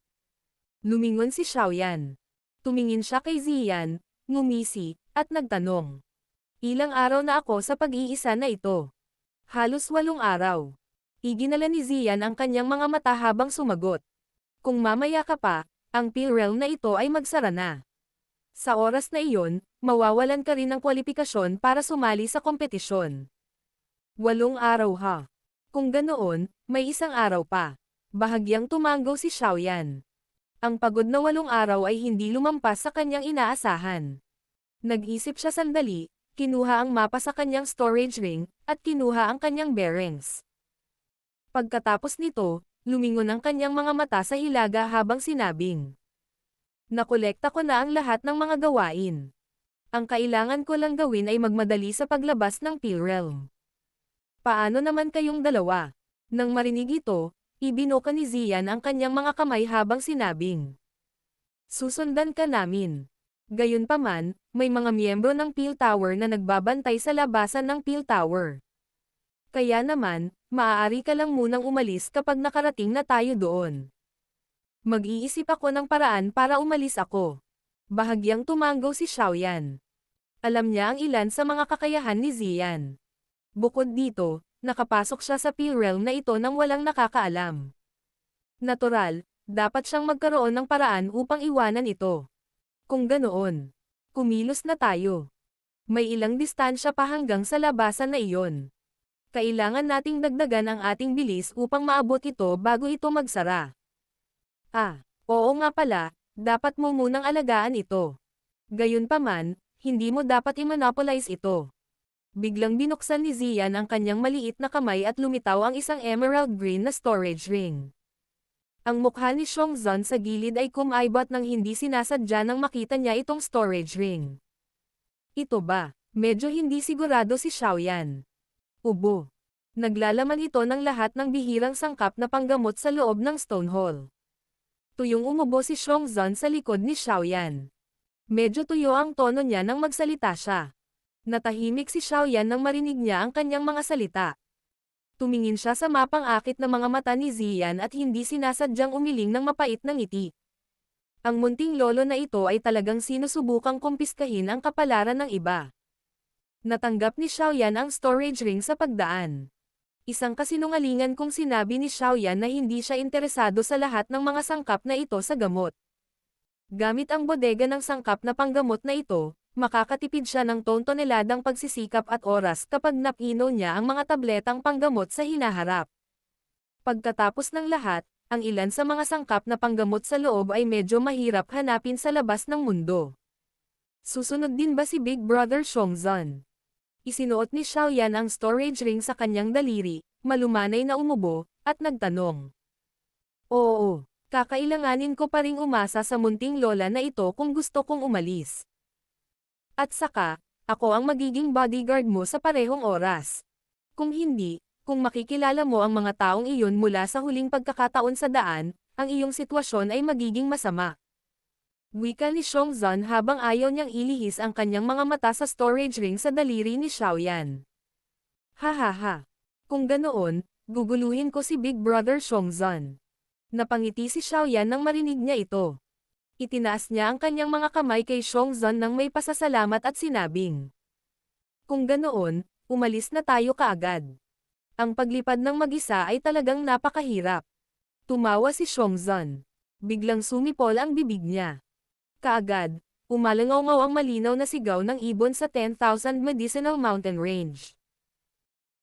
Lumingon si Xiaoyan. Tumingin siya kay Ziyan, ngumisi, at nagtanong. Ilang araw na ako sa pag-iisa na ito. Halos 8 araw. Iginala ni Ziyan ang kanyang mga mata habang sumagot. Kung mamaya ka pa, ang Pale Realm na ito ay magsara na. Sa oras na iyon, mawawalan ka rin ng kwalifikasyon para sumali sa kompetisyon. 8 araw ha. Kung ganoon, may 1 araw pa. Bahagyang tumanggaw si Xiaoyan. Ang pagod na 8 araw ay hindi lumampas sa kanyang inaasahan. Nag-isip siya sandali, kinuha ang mapa sa kanyang storage ring, at kinuha ang kanyang bearings. Pagkatapos nito, lumingon ang kanyang mga mata sa hilaga habang sinabing, nakolekta ko na ang lahat ng mga gawain. Ang kailangan ko lang gawin ay magmadali sa paglabas ng Pale Realm. Paano naman kayong dalawa? Nang marinig ito, ibinuka ni Ziyan ang kanyang mga kamay habang sinabing, susundan ka namin. Gayunpaman, may mga miyembro ng Pale Tower na nagbabantay sa labasan ng Pale Tower. Kaya naman, maaari ka lang munang umalis kapag nakarating na tayo doon. Mag-iisip ako ng paraan para umalis ako. Bahagyang tumanggaw si Xiaoyan. Alam niya ang ilan sa mga kakayahan ni Ziyan. Bukod dito, nakapasok siya sa Pale Realm na ito nang walang nakakaalam. Natural, dapat siyang magkaroon ng paraan upang iwanan ito. Kung ganoon, kumilos na tayo. May ilang distansya pa hanggang sa labasan na iyon. Kailangan nating dagdagan ang ating bilis upang maabot ito bago ito magsara. Oo nga pala, dapat mo munang alagaan ito. Gayunpaman, hindi mo dapat i-monopolize ito. Biglang binuksan ni Ziyan ang kanyang maliit na kamay at lumitaw ang isang emerald green na storage ring. Ang mukha ni Xiongzhan sa gilid ay kumaibot nang hindi sinasadya nang makita niya itong storage ring. Ito ba? Medyo hindi sigurado si Xiaoyan. Ubo. Naglalaman ito ng lahat ng bihirang sangkap na panggamot sa loob ng Stone Hall. Tuyong umubo si Xiongzhan sa likod ni Xiaoyan. Medyo tuyo ang tono niya nang magsalita siya. Natahimik si Xiaoyan nang marinig niya ang kanyang mga salita. Tumingin siya sa mapang-akit na mga mata ni Ziyan at hindi sinasadyang umiling ng mapait na ngiti. Ang munting lolo na ito ay talagang sinusubukang kumpiskahin ang kapalaran ng iba. Natanggap ni Xiaoyan ang storage ring sa pagdaan. Isang kasinungalingan kung sinabi ni Xiaoyan na hindi siya interesado sa lahat ng mga sangkap na ito sa gamot. Gamit ang bodega ng sangkap na panggamot na ito, makakatipid siya ng toneladang pagsisikap at oras kapag napino niya ang mga tabletang panggamot sa hinaharap. Pagkatapos ng lahat, ang ilan sa mga sangkap na panggamot sa loob ay medyo mahirap hanapin sa labas ng mundo. Susunod din ba si Big Brother Xiongzhan? Isinuot ni Xiaoyan ang storage ring sa kanyang daliri, malumanay na umubo, at nagtanong. Oo, kakailanganin ko pa ring umasa sa munting lola na ito kung gusto kong umalis. At saka, ako ang magiging bodyguard mo sa parehong oras. Kung hindi, kung makikilala mo ang mga taong iyon mula sa huling pagkakataon sa daan, ang iyong sitwasyon ay magiging masama. Wika ni Xiongzhan habang ayaw niyang ilihis ang kanyang mga mata sa storage ring sa daliri ni Xiaoyan. Hahaha. Kung ganoon, guguluhin ko si Big Brother Xiongzhan. Napangiti si Xiaoyan nang marinig niya ito. Itinaas niya ang kanyang mga kamay kay Xiongzhan nang may pasasalamat at sinabing. Kung ganoon, umalis na tayo kaagad. Ang paglipad ng mag-isa ay talagang napakahirap. Tumawa si Xiongzhan. Biglang sumipol ang bibig niya. Kaagad, umalangaw ang malinaw na sigaw ng ibon sa 10,000 Medicinal Mountain Range.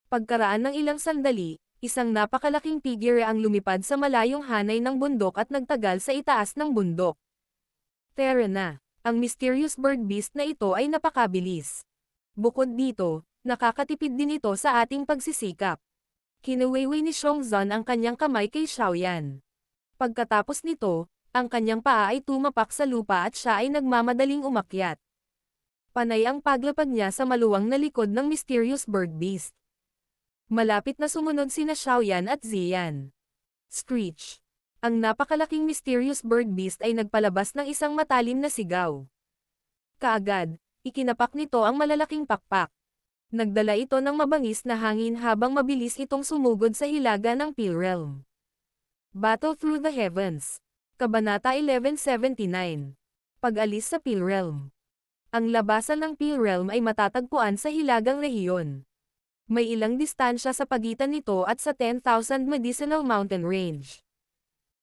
Pagkaraan ng ilang sandali, isang napakalaking figure ang lumipad sa malayong hanay ng bundok at nagtagal sa itaas ng bundok. Tara na, ang mysterious bird beast na ito ay napakabilis. Bukod dito, nakakatipid din ito sa ating pagsisikap. Kinuwayway ni Xiongzhan ang kanyang kamay kay Xiaoyan. Pagkatapos nito, ang kanyang paa ay tumapak sa lupa at siya ay nagmamadaling umakyat. Panay ang paglapag niya sa maluwang na likod ng mysterious bird beast. Malapit na sumunod sina Xiaoyan at Ziyan. Screech. Ang napakalaking mysterious bird beast ay nagpalabas ng isang matalim na sigaw. Kaagad, ikinapak nito ang malalaking pakpak. Nagdala ito ng mabangis na hangin habang mabilis itong sumugod sa hilaga ng Pilrealm. Battle Through the Heavens. Kabanata 1179. Pag-alis sa Pilrealm. Ang labasan ng Pilrealm ay matatagpuan sa hilagang rehiyon. May ilang distansya sa pagitan nito at sa 10,000 Medicinal Mountain Range.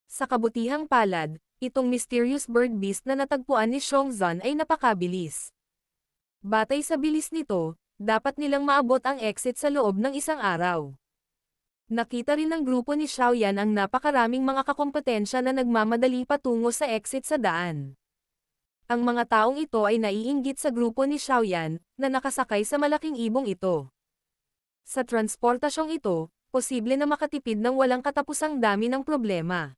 Sa kabutihang palad, itong mysterious bird beast na natagpuan ni Xiongzhan ay napakabilis. Batay sa bilis nito, dapat nilang maabot ang exit sa loob ng isang araw. Nakita rin ng grupo ni Xiaoyan ang napakaraming mga kakompetensya na nagmamadali patungo sa exit sa daan. Ang mga taong ito ay naiinggit sa grupo ni Xiaoyan, na nakasakay sa malaking ibong ito. Sa transportasyong ito, posible na makatipid ng walang katapusang dami ng problema.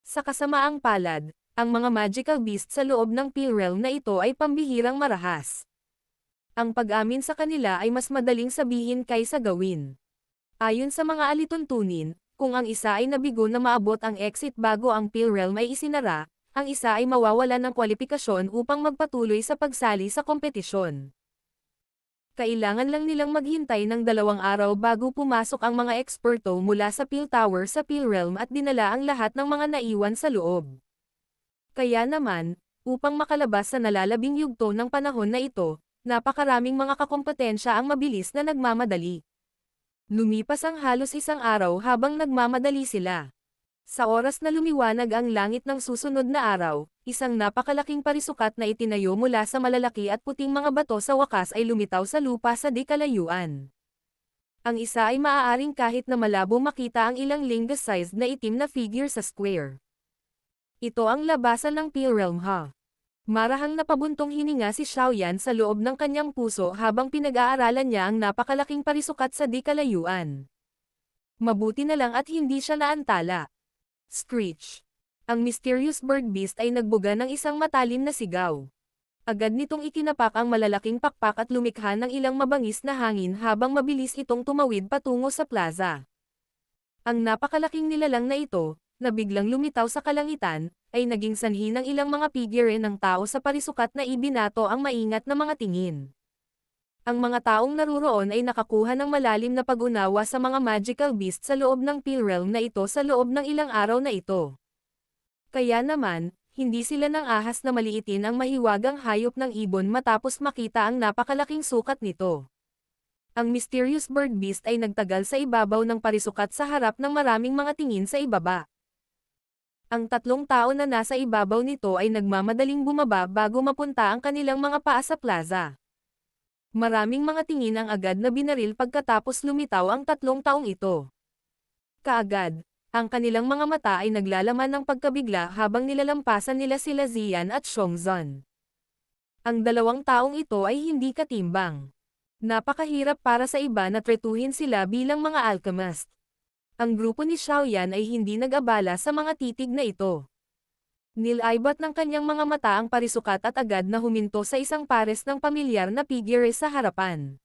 Sa kasamaang palad, ang mga magical beast sa loob ng Pilrealm na ito ay pambihirang marahas. Ang pag-amin sa kanila ay mas madaling sabihin kaysa gawin. Ayon sa mga alituntunin, kung ang isa ay nabigo na maabot ang exit bago ang Pilrealm ay isinara, ang isa ay mawawalan ng kwalipikasyon upang magpatuloy sa pagsali sa kompetisyon. Kailangan lang nilang maghintay ng 2 araw bago pumasok ang mga eksperto mula sa Pil Tower sa Pilrealm at dinala ang lahat ng mga naiwan sa loob. Kaya naman, upang makalabas sa nalalabing yugto ng panahon na ito, napakaraming mga kakompetensya ang mabilis na nagmamadali. Lumipas ang halos 1 araw habang nagmamadali sila. Sa oras na lumiwanag ang langit ng susunod na araw, isang napakalaking parisukat na itinayo mula sa malalaki at puting mga bato sa wakas ay lumitaw sa lupa sa di kalayuan. Ang isa ay maaaring kahit na malabo makita ang ilang lingga-sized na itim na figure sa square. Ito ang labasan ng Pilrealm ha. Marahang napabuntong hininga si Xiaoyan sa loob ng kanyang puso habang pinag-aaralan niya ang napakalaking parisukat sa di kalayuan. Mabuti na lang at hindi siya naantala. Screech. Ang mysterious bird beast ay nagbuga ng isang matalim na sigaw. Agad nitong ikinapak ang malalaking pakpak at lumikha ng ilang mabangis na hangin habang mabilis itong tumawid patungo sa plaza. Ang napakalaking nilalang na ito, na biglang lumitaw sa kalangitan, ay naging sanhi ng ilang mga figure ng tao sa parisukat na ibinato ang maingat na mga tingin. Ang mga taong naruroon ay nakakuha ng malalim na pag-unawa sa mga magical beast sa loob ng Pilrealm na ito sa loob ng ilang araw na ito. Kaya naman, hindi sila nang ahas na maliitin ang mahiwagang hayop ng ibon matapos makita ang napakalaking sukat nito. Ang mysterious bird beast ay nagtagal sa ibabaw ng parisukat sa harap ng maraming mga tingin sa ibaba. Ang tatlong tao na nasa ibabaw nito ay nagmamadaling bumaba bago mapunta ang kanilang mga paa sa plaza. Maraming mga tingin ang agad na binaril pagkatapos lumitaw ang tatlong taong ito. Kaagad, ang kanilang mga mata ay naglalaman ng pagkabigla habang nilalampasan nila sila Zian at Xiongzhan. Ang dalawang taong ito ay hindi katimbang. Napakahirap para sa iba na tretuhin sila bilang mga alchemist. Ang grupo ni Xiaoyan ay hindi nag-abala sa mga titig na ito. Nilaibat ng kanyang mga mata ang parisukat at agad na huminto sa isang pares ng pamilyar na figure sa harapan.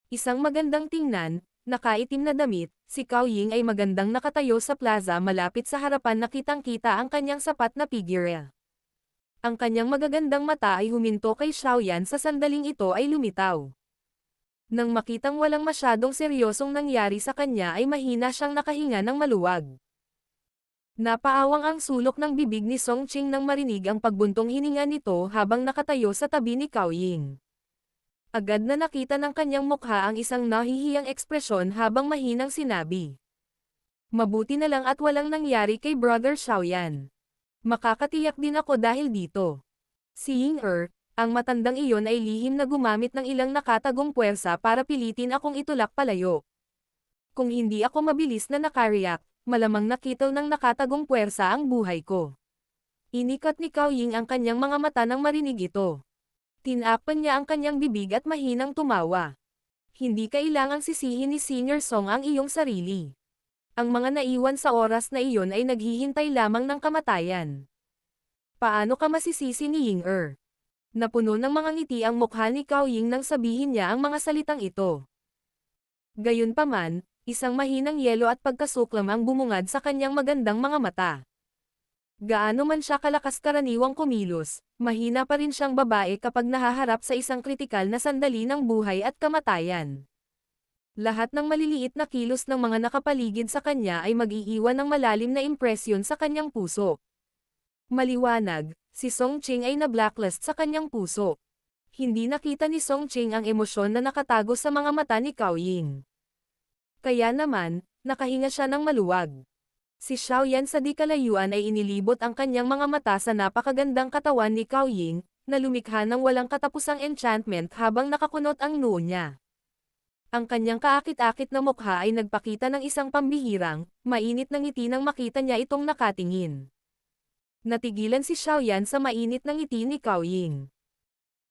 Isang magandang tingnan, nakaitim na damit, si Cao Ying ay magandang nakatayo sa plaza malapit sa harapan na kitang-kita ang kanyang sapat na figure. Ang kanyang magagandang mata ay huminto kay Xiaoyan sa sandaling ito ay lumitaw. Nang makitang walang masyadong seryosong nangyari sa kanya ay mahina siyang nakahinga ng maluwag. Napaawang ang sulok ng bibig ni Song Qing nang marinig ang pagbuntong hininga nito habang nakatayo sa tabi ni Cao Ying. Agad na nakita ng kanyang mukha ang isang nahihiyang ekspresyon habang mahinang sinabi. Mabuti na lang at walang nangyari kay Brother Xiaoyan. Makakatiyak din ako dahil dito. Si Ying-er, ang matandang iyon ay lihim na gumamit ng ilang nakatagong puwersa para pilitin akong itulak palayo. Kung hindi ako mabilis na nakareact, malamang nakitaw ng nakatagong puwersa ang buhay ko. Inikat ni Cao Ying ang kanyang mga mata nang marinig ito. Tinapan niya ang kanyang bibig at mahinang tumawa. Hindi kailangang sisihin ni Senior Song ang iyong sarili. Ang mga naiwan sa oras na iyon ay naghihintay lamang ng kamatayan. Paano ka masisisi ni Ying-er? Napuno ng mga ngiti ang mukha ni Cao Ying nang sabihin niya ang mga salitang ito. Gayunpaman, isang mahinang yelo at pagkasuklam ang bumungad sa kanyang magandang mga mata. Gaano man siya kalakas karaniwang kumilos, mahina pa rin siyang babae kapag nahaharap sa isang kritikal na sandali ng buhay at kamatayan. Lahat ng maliliit na kilos ng mga nakapaligid sa kanya ay mag-iiwan ng malalim na impresyon sa kanyang puso. Maliwanag, si Song Qing ay na-blacklist sa kanyang puso. Hindi nakita ni Song Qing ang emosyon na nakatago sa mga mata ni Cao Ying. Kaya naman, nakahinga siya ng maluwag. Si Xiaoyan sa di kalayuan ay inilibot ang kanyang mga mata sa napakagandang katawan ni Cao Ying, na lumikha ng walang katapusang enchantment habang nakakunot ang noo niya. Ang kanyang kaakit-akit na mukha ay nagpakita ng isang pambihirang, mainit na ngiti nang makita niya itong nakatingin. Natigilan si Xiaoyan sa mainit na ngiti ni Cao Ying.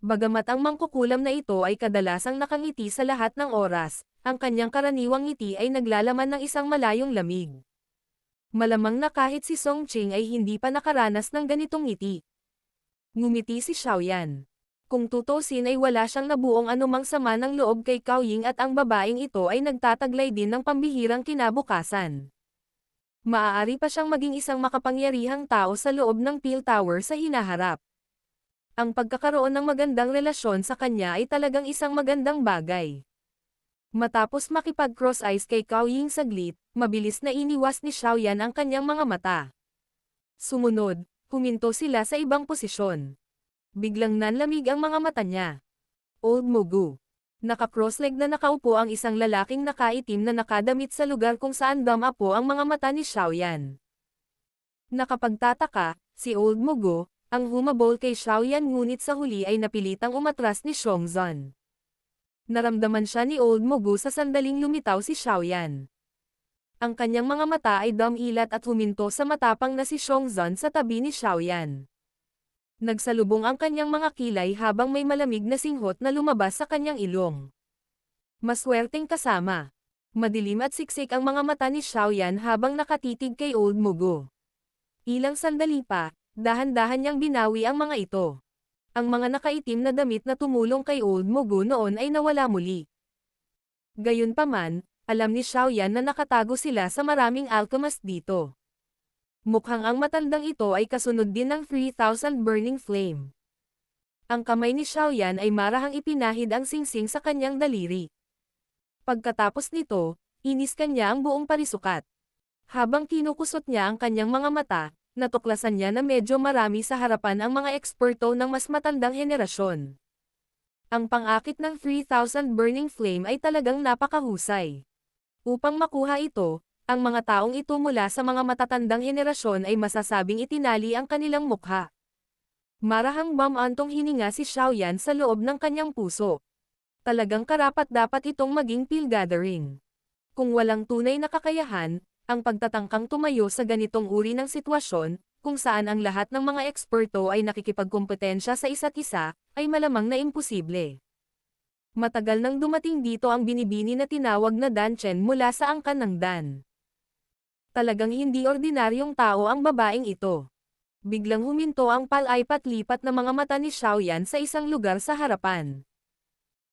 Bagamat ang mangkukulam na ito ay kadalasang nakangiti sa lahat ng oras, ang kanyang karaniwang ngiti ay naglalaman ng isang malayong lamig. Malamang na kahit si Song Qing ay hindi pa nakaranas ng ganitong ngiti. Ngumiti si Xiaoyan. Kung tutusin ay wala siyang nabuong anumang sama ng loob kay Cao Ying at ang babaeng ito ay nagtataglay din ng pambihirang kinabukasan. Maaari pa siyang maging isang makapangyarihang tao sa loob ng Peel Tower sa hinaharap. Ang pagkakaroon ng magandang relasyon sa kanya ay talagang isang magandang bagay. Matapos makipag-cross eyes kay Cao Ying saglit, mabilis na iniwas ni Xiaoyan ang kanyang mga mata. Sumunod, huminto sila sa ibang posisyon. Biglang nanlamig ang mga mata niya. Old Mugu. Naka-crossleg na nakaupo ang isang lalaking nakaitim na nakadamit sa lugar kung saan damapo ang mga mata ni Xiaoyan. Nakapagtataka, si Old Mugu, ang humabol kay Xiaoyan ngunit sa huli ay napilitang umatras ni Xiongzhan. Naramdaman siya ni Old Mugu sa sandaling lumitaw si Xiaoyan. Ang kanyang mga mata ay dumilat at huminto sa matapang na si Xiongzhan sa tabi ni Xiaoyan. Nagsalubong ang kanyang mga kilay habang may malamig na singhot na lumabas sa kanyang ilong. Maswerteng kasama. Madilim at siksik ang mga mata ni Xiaoyan habang nakatitig kay Old Mugu. Ilang sandali pa, dahan-dahan niyang binawi ang mga ito. Ang mga nakaitim na damit na tumulong kay Old Mugu noon ay nawala muli. Gayunpaman, alam ni Xiaoyan na nakatago sila sa maraming alchemist dito. Mukhang ang matandang ito ay kasunod din ng 3,000 Burning Flame. Ang kamay ni Xiaoyan ay marahang ipinahid ang singsing sa kanyang daliri. Pagkatapos nito, iniskan niya ang buong parisukat. Habang kinukusot niya ang kanyang mga mata, natuklasan niya na medyo marami sa harapan ang mga eksperto ng mas matandang henerasyon. Ang pang-akit ng 3,000 Burning Flame ay talagang napakahusay. Upang makuha ito, Ang mga taong ito mula sa mga matatandang henerasyon ay masasabing itinali ang kanilang mukha. Marahang bumantong hininga si Xiaoyan sa loob ng kanyang puso. Talagang karapat-dapat itong maging pill gathering. Kung walang tunay na kakayahan, ang pagtatangkang tumayo sa ganitong uri ng sitwasyon, kung saan ang lahat ng mga eksperto ay nakikipagkompetensya sa isa't isa, ay malamang na imposible. Matagal nang dumating dito ang binibini na tinawag na Dan Chen mula sa angkan ng Dan. Talagang hindi ordinaryong tao ang babaeng ito. Biglang huminto ang palay-patlipat na mga mata ni Xiaoyan sa isang lugar sa harapan.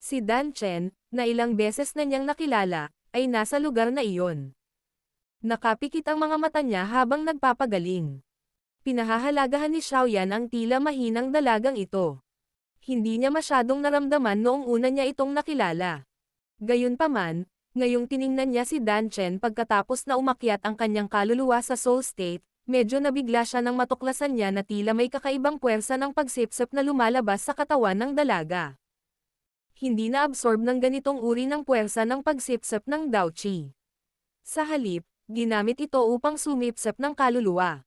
Si Dan Chen, na ilang beses na niyang nakilala, ay nasa lugar na iyon. Nakapikit ang mga mata niya habang nagpapagaling. Pinahahalagahan ni Xiaoyan ang tila mahinang dalagang ito. Hindi niya masyadong naramdaman noong una niya itong nakilala. Gayunpaman, ngayong tiningnan niya si Dan Chen pagkatapos na umakyat ang kanyang kaluluwa sa soul state, medyo nabigla siya nang matuklasan niya na tila may kakaibang puwersa ng pagsipsip na lumalabas sa katawan ng dalaga. Hindi na-absorb ng ganitong uri ng puwersa ng pagsipsip ng Dao Qi. Sa halip, ginamit ito upang sumipsip ng kaluluwa.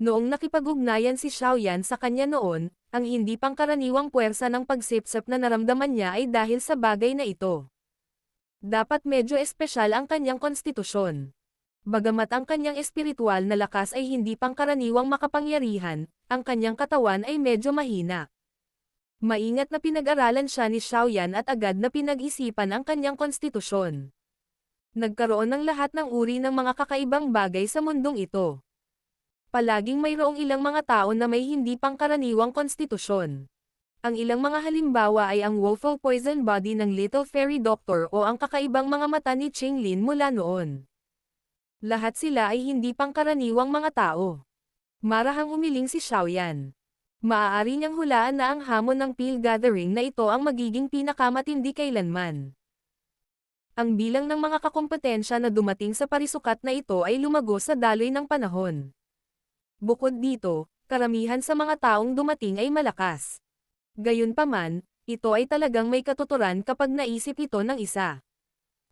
Noong nakipag-ugnayan si Xiaoyan sa kanya noon, ang hindi pangkaraniwang puwersa ng pagsipsip na naramdaman niya ay dahil sa bagay na ito. Dapat medyo espesyal ang kanyang konstitusyon. Bagamat ang kanyang espiritual na lakas ay hindi pangkaraniwang makapangyarihan, ang kanyang katawan ay medyo mahina. Maingat na pinag-aralan siya ni Xiaoyan at agad na pinag-isipan ang kanyang konstitusyon. Nagkaroon ng lahat ng uri ng mga kakaibang bagay sa mundong ito. Palaging mayroong ilang mga tao na may hindi pangkaraniwang konstitusyon. Ang ilang mga halimbawa ay ang woeful poison body ng Little Fairy Doctor o ang kakaibang mga mata ni Qinglin mula noon. Lahat sila ay hindi pangkaraniwang mga tao. Marahang umiling si Xiaoyan. Maaari niyang hulaan na ang hamon ng pill gathering na ito ang magiging pinakamatindi kailanman. Ang bilang ng mga kakompetensya na dumating sa parisukat na ito ay lumago sa daloy ng panahon. Bukod dito, karamihan sa mga taong dumating ay malakas. Gayunpaman, ito ay talagang may katuturan kapag naisip ito ng isa.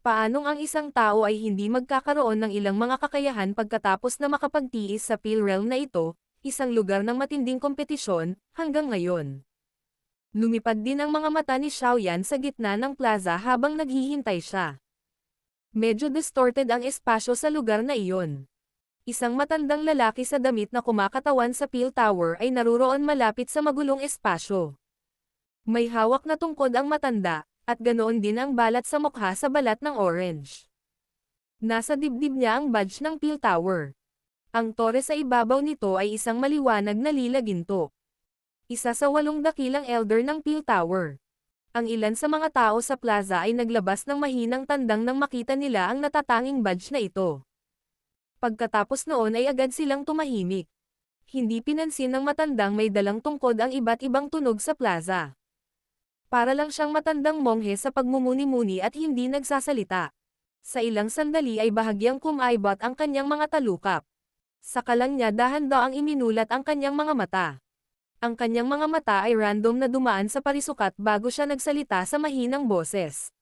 Paanong ang isang tao ay hindi magkakaroon ng ilang mga kakayahan pagkatapos na makapagtiis sa pill realm na ito, isang lugar ng matinding kompetisyon, hanggang ngayon. Lumipad din ang mga mata ni Xiaoyan sa gitna ng plaza habang naghihintay siya. Medyo distorted ang espasyo sa lugar na iyon. Isang matandang lalaki sa damit na kumakatawan sa pill tower ay naruroon malapit sa magulong espasyo. May hawak na tungkod ang matanda, at ganoon din ang balat sa mukha sa balat ng orange. Nasa dibdib niya ang badge ng pill tower. Ang tore sa ibabaw nito ay isang maliwanag na lila ginto. Isa sa 8 dakilang elder ng pill tower. Ang ilan sa mga tao sa plaza ay naglabas ng mahinang tandang nang makita nila ang natatanging badge na ito. Pagkatapos noon ay agad silang tumahimik. Hindi pinansin ng matandang may dalang tungkod ang iba't ibang tunog sa plaza. Para lang siyang matandang monghe sa pagmumuni-muni at hindi nagsasalita. Sa ilang sandali ay bahagyang kumaibot ang kanyang mga talukap. Saka lang niya dahan-daang iminulat ang kanyang mga mata. Ang kanyang mga mata ay random na dumaan sa parisukat bago siya nagsalita sa mahinang boses.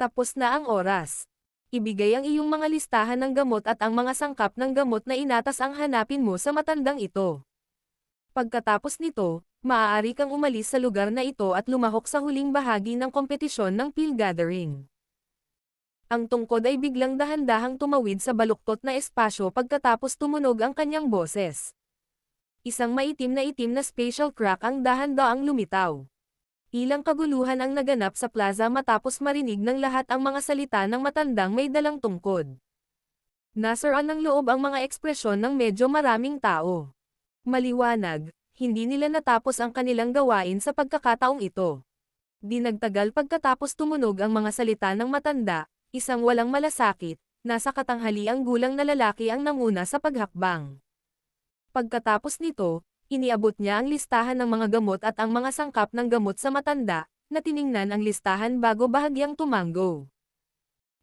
Tapos na ang oras. Ibigay ang iyong mga listahan ng gamot at ang mga sangkap ng gamot na inatas ang hanapin mo sa matandang ito. Pagkatapos nito, maaari kang umalis sa lugar na ito at lumahok sa huling bahagi ng kompetisyon ng pill gathering. Ang tungkod ay biglang dahan-dahang tumawid sa baluktot na espasyo pagkatapos tumunog ang kanyang boses. Isang maitim na spatial crack ang dahan-daang lumitaw. Ilang kaguluhan ang naganap sa plaza matapos marinig ng lahat ang mga salita ng matandang may dalang tungkod. Nasaraan ng loob ang mga ekspresyon ng medyo maraming tao. Maliwanag, hindi nila natapos ang kanilang gawain sa pagkakataong ito. Di nagtagal pagkatapos tumunog ang mga salita ng matanda, isang walang malasakit, nasa katanghaliang gulang na lalaki ang nanguna sa paghakbang. Pagkatapos nito, iniabot niya ang listahan ng mga gamot at ang mga sangkap ng gamot sa matanda, na tiningnan ang listahan bago bahagyang tumanggo.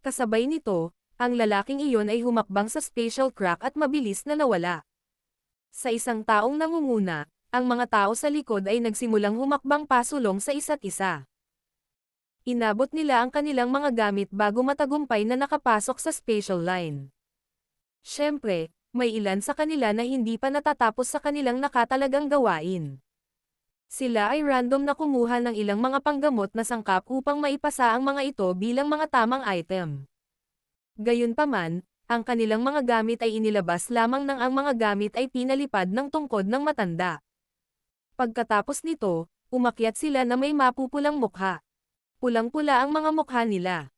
Kasabay nito, ang lalaking iyon ay humakbang sa spatial crack at mabilis na nawala. Sa isang taong nangunguna, ang mga tao sa likod ay nagsimulang humakbang pasulong sa isa't isa. Inabot nila ang kanilang mga gamit bago matagumpay na nakapasok sa spatial line. Siyempre, may ilan sa kanila na hindi pa natatapos sa kanilang nakatalagang gawain. Sila ay random na kumuha ng ilang mga panggamot na sangkap upang maipasa ang mga ito bilang mga tamang item. Gayunpaman, ang kanilang mga gamit ay inilabas lamang nang ang mga gamit ay pinalipad ng tungkod ng matanda. Pagkatapos nito, umakyat sila na may mapupulang mukha. Pulang-pula ang mga mukha nila.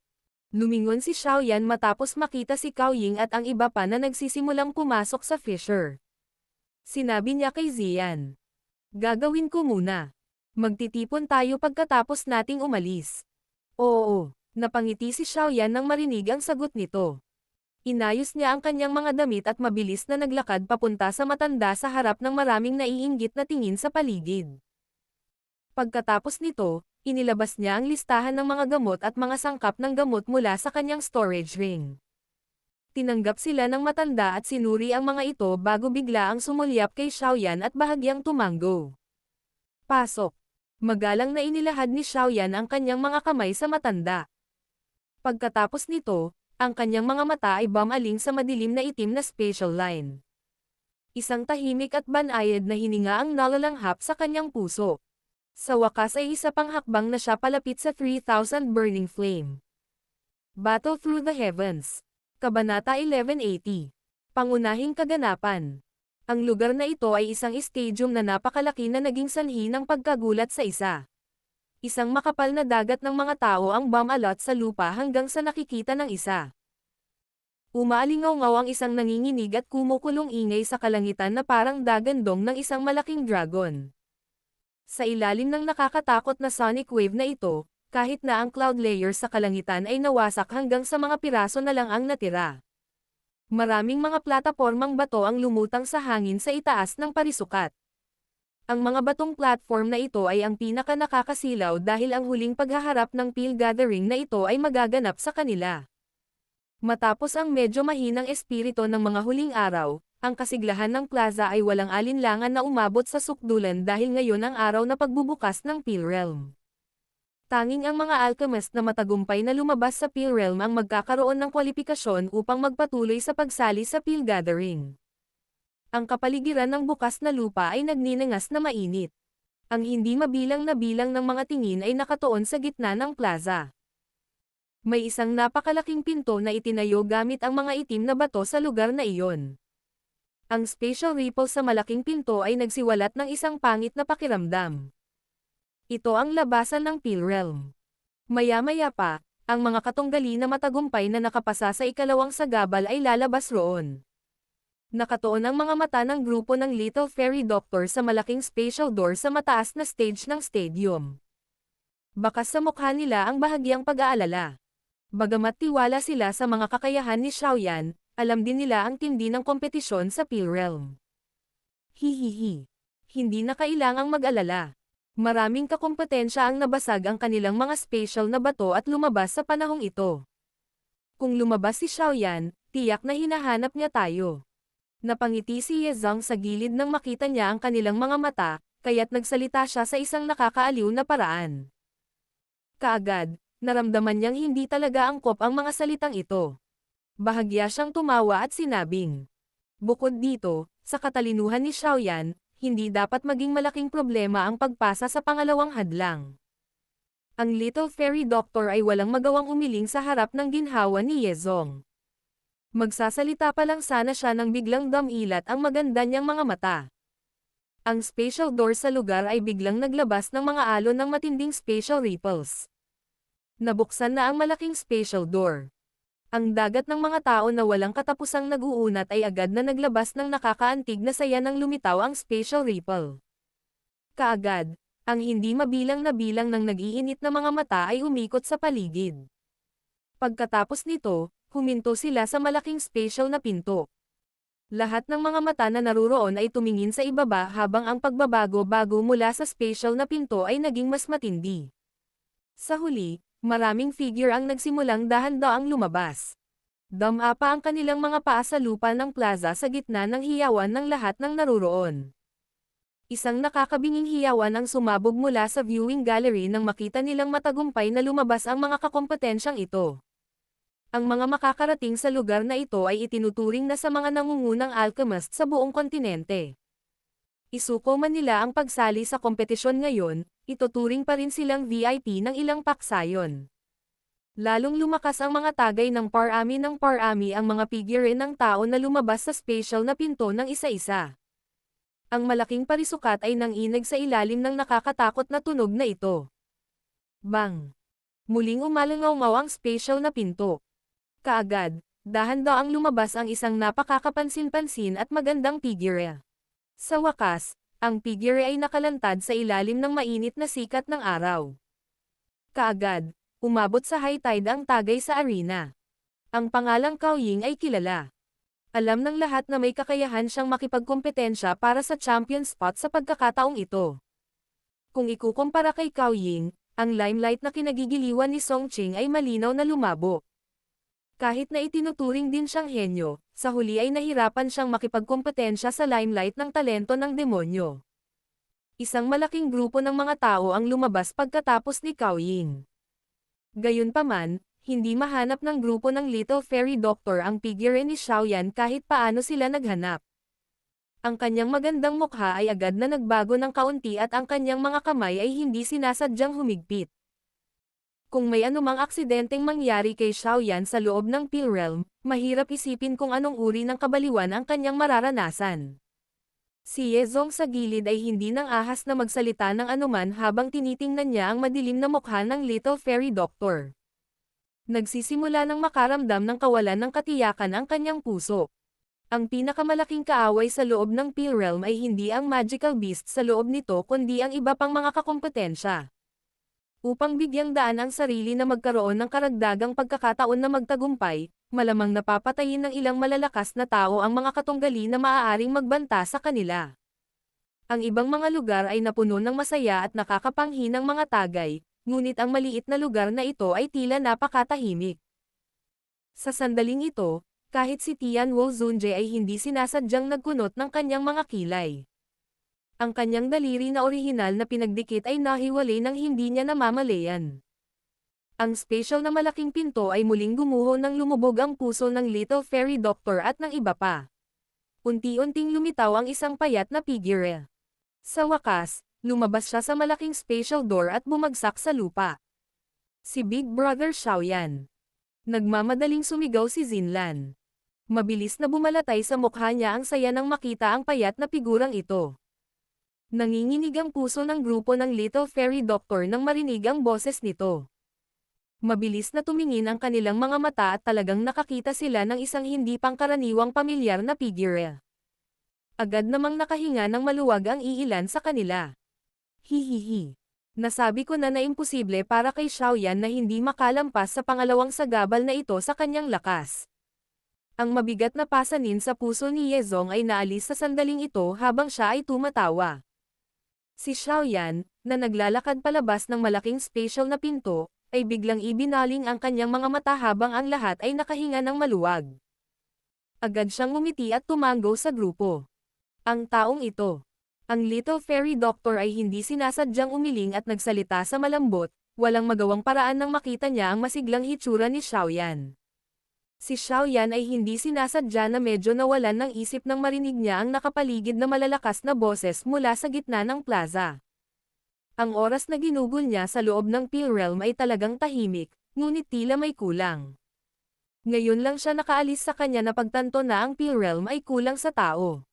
Lumingon si Xiaoyan matapos makita si Cao Ying at ang iba pa na nagsisimulang pumasok sa fissure. Sinabi niya kay Zian. Gagawin ko muna. Magtitipon tayo pagkatapos nating umalis. Oo, napangiti si Xiaoyan nang marinig ang sagot nito. Inayos niya ang kanyang mga damit at mabilis na naglakad papunta sa matanda sa harap ng maraming naiinggit na tingin sa paligid. Pagkatapos nito, inilabas niya ang listahan ng mga gamot at mga sangkap ng gamot mula sa kanyang storage ring. Tinanggap sila ng matanda at sinuri ang mga ito bago bigla ang sumulyap kay Xiaoyan at bahagyang tumango. Pasok. Magalang na inilahad ni Xiaoyan ang kanyang mga kamay sa matanda. Pagkatapos nito, ang kanyang mga mata ay bumaling sa madilim na itim na spatial line. Isang tahimik at banayad na hininga ang nalalanghap sa kanyang puso. Sa wakas ay isa pang hakbang na siya palapit sa 3,000 burning flame. Battle Through the Heavens. Kabanata 1180. Pangunahing kaganapan. Ang lugar na ito ay isang stadium na napakalaki na naging sanhi ng pagkagulat sa isa. Isang makapal na dagat ng mga tao ang bumalot sa lupa hanggang sa nakikita ng isa. Umaalingaw-ngaw ang isang nanginginig at kumukulong ingay sa kalangitan na parang dagandong ng isang malaking dragon. Sa ilalim ng nakakatakot na sonic wave na ito, kahit na ang cloud layer sa kalangitan ay nawasak hanggang sa mga piraso na lang ang natira. Maraming mga platapormang bato ang lumutang sa hangin sa itaas ng parisukat. Ang mga batong platform na ito ay ang pinaka nakakasilaw dahil ang huling paghaharap ng Peel Gathering na ito ay magaganap sa kanila. Matapos ang medyo mahinang espiritu ng mga huling araw, ang kasiglahan ng plaza ay walang alinlangan na umabot sa sukdulan dahil ngayon ang araw na pagbubukas ng Peel Realm. Tanging ang mga alchemist na matagumpay na lumabas sa Peel Realm ang magkakaroon ng kwalipikasyon upang magpatuloy sa pagsali sa Peel Gathering. Ang kapaligiran ng bukas na lupa ay nagninangas na mainit. Ang hindi mabilang na bilang ng mga tingin ay nakatuon sa gitna ng plaza. May isang napakalaking pinto na itinayo gamit ang mga itim na bato sa lugar na iyon. Ang spatial ripple sa malaking pinto ay nagsiwalat ng isang pangit na pakiramdam. Ito ang labasan ng Peel Realm. Maya-maya pa, ang mga katunggali na matagumpay na nakapasa sa ikalawang sagabal ay lalabas roon. Nakatuon ang mga mata ng grupo ng Little Fairy Doctor sa malaking spatial door sa mataas na stage ng stadium. Bakas sa mukha nila ang bahagyang pag-aalala. Bagamat tiwala sila sa mga kakayahan ni Xiaoyan, alam din nila ang tindi ng kompetisyon sa Peel Realm. Hihihi. Hindi na kailangang mag-alala. Maraming kakompetensya ang nabasag ang kanilang mga spatial na bato at lumabas sa panahong ito. Kung lumabas si Xiaoyan, tiyak na hinahanap niya tayo. Napangiti si Ye Zhang sa gilid nang makita niya ang kanilang mga mata, kaya't nagsalita siya sa isang nakakaaliw na paraan. Kaagad, naramdaman niyang hindi talaga angkop ang mga salitang ito. Bahagya siyang tumawa at sinabing, bukod dito, sa katalinuhan ni Xiaoyan, hindi dapat maging malaking problema ang pagpasa sa pangalawang hadlang. Ang Little Fairy Doctor ay walang magawang umiling sa harap ng ginhawa ni Ye Zhong. Magsasalita pa lang sana siya nang biglang damilat ang maganda niyang mga mata. Ang spatial door sa lugar ay biglang naglabas ng mga alon ng matinding spatial ripples. Nabuksan na ang malaking spatial door. Ang dagat ng mga tao na walang katapusang nag-uunat ay agad na naglabas ng nakakaantig na saya nang lumitaw ang spatial ripple. Kaagad, ang hindi mabilang na bilang ng nag-iinit na mga mata ay umikot sa paligid. Pagkatapos nito, huminto sila sa malaking spatial na pinto. Lahat ng mga mata na naruroon ay tumingin sa ibaba habang ang pagbabago-bago mula sa spatial na pinto ay naging mas matindi. Sa huli, maraming figure ang nagsimulang dahan-daang lumabas. Dama pa ang kanilang mga paa sa lupa ng plaza sa gitna ng hiyawan ng lahat ng naruroon. Isang nakakabinging hiyawan ang sumabog mula sa viewing gallery nang makita nilang matagumpay na lumabas ang mga kakompetensyang ito. Ang mga makakarating sa lugar na ito ay itinuturing na sa mga nangungunang alchemist sa buong kontinente. Isuko man nila ang pagsali sa kompetisyon ngayon, ituturing pa rin silang VIP ng ilang paksayon. Lalong lumakas ang mga tagay ng parami ang mga figure ng tao na lumabas sa special na pinto ng isa-isa. Ang malaking parisukat ay nanginig sa ilalim ng nakakatakot na tunog na ito. Bang! Muling umalangaw-ngaw ang special na pinto. Kaagad, dahan-daang lumabas ang isang napakakapansin-pansin at magandang figure. Sa wakas, ang figure ay nakalantad sa ilalim ng mainit na sikat ng araw. Kaagad, umabot sa high tide ang tagay sa arena. Ang pangalang Cao Ying ay kilala. Alam ng lahat na may kakayahan siyang makipagkompetensya para sa champion spot sa pagkakataong ito. Kung ikukumpara kay Cao Ying, ang limelight na kinagigiliwan ni Song Qing ay malinaw na lumabo. Kahit na itinuturing din siyang henyo, sa huli ay nahirapan siyang makipagkompetensya sa limelight ng talento ng demonyo. Isang malaking grupo ng mga tao ang lumabas pagkatapos ni Cao Ying. Gayunpaman, hindi mahanap ng grupo ng Little Fairy Doctor ang figure ni Xiaoyan kahit paano sila naghanap. Ang kanyang magandang mukha ay agad na nagbago ng kaunti at ang kanyang mga kamay ay hindi sinasadyang humigpit. Kung may anumang aksidenteng mangyari kay Xiaoyan sa loob ng Pill Realm, mahirap isipin kung anong uri ng kabaliwan ang kanyang mararanasan. Si Yezong sa gilid ay hindi nang ahas na magsalita ng anuman habang tinitingnan niya ang madilim na mukha ng Little Fairy Doctor. Nagsisimula ng makaramdam ng kawalan ng katiyakan ang kanyang puso. Ang pinakamalaking kaaway sa loob ng Pill Realm ay hindi ang magical beast sa loob nito kundi ang iba pang mga kakompetensya. Upang bigyang daan ang sarili na magkaroon ng karagdagang pagkakataon na magtagumpay, malamang napapatayin ng ilang malalakas na tao ang mga katunggali na maaaring magbanta sa kanila. Ang ibang mga lugar ay napuno ng masaya at nakakapanghinang mga tagay, ngunit ang maliit na lugar na ito ay tila napakatahimik. Sa sandaling ito, kahit si Tian Wo Zunje ay hindi sinasadyang nagkunot ng kanyang mga kilay. Ang kanyang daliri na orihinal na pinagdikit ay nahiwalay nang hindi niya namamalayan. Ang special na malaking pinto ay muling gumuho nang lumubog ang puso ng Little Fairy Doctor at ng iba pa. Unti-unting lumitaw ang isang payat na figure. Sa wakas, lumabas siya sa malaking special door at bumagsak sa lupa. Si Big Brother Xiaoyan. Nagmamadaling sumigaw si Zinlan. Mabilis na bumalatay sa mukha niya ang saya nang makita ang payat na figurang ito. Nanginginig ang puso ng grupo ng Little Fairy Doctor nang marinig ang boses nito. Mabilis na tumingin ang kanilang mga mata at talagang nakakita sila ng isang hindi pangkaraniwang pamilyar na figure. Agad namang nakahinga ng maluwag ang iilan sa kanila. Hihihi. Nasabi ko na imposible para kay Xiaoyan na hindi makalampas sa pangalawang sagabal na ito sa kanyang lakas. Ang mabigat na pasanin sa puso ni Yezong ay naalis sa sandaling ito habang siya ay tumatawa. Si Xiaoyan, na naglalakad palabas ng malaking special na pinto, ay biglang ibinaling ang kanyang mga mata habang ang lahat ay nakahinga ng maluwag. Agad siyang ngumiti at tumango sa grupo. Ang taong ito, ang Little Fairy Doctor ay hindi sinasadyang umiling at nagsalita sa malambot, walang magawang paraan nang makita niya ang masiglang hitsura ni Xiaoyan. Si Xiaoyan ay hindi sinasadya na medyo nawalan ng isip nang marinig niya ang nakapaligid na malalakas na boses mula sa gitna ng plaza. Ang oras na ginugol niya sa loob ng Pill Realm ay talagang tahimik, ngunit tila may kulang. Ngayon lang siya nakaalis sa kanya na pagtanto na ang Pill Realm ay kulang sa tao.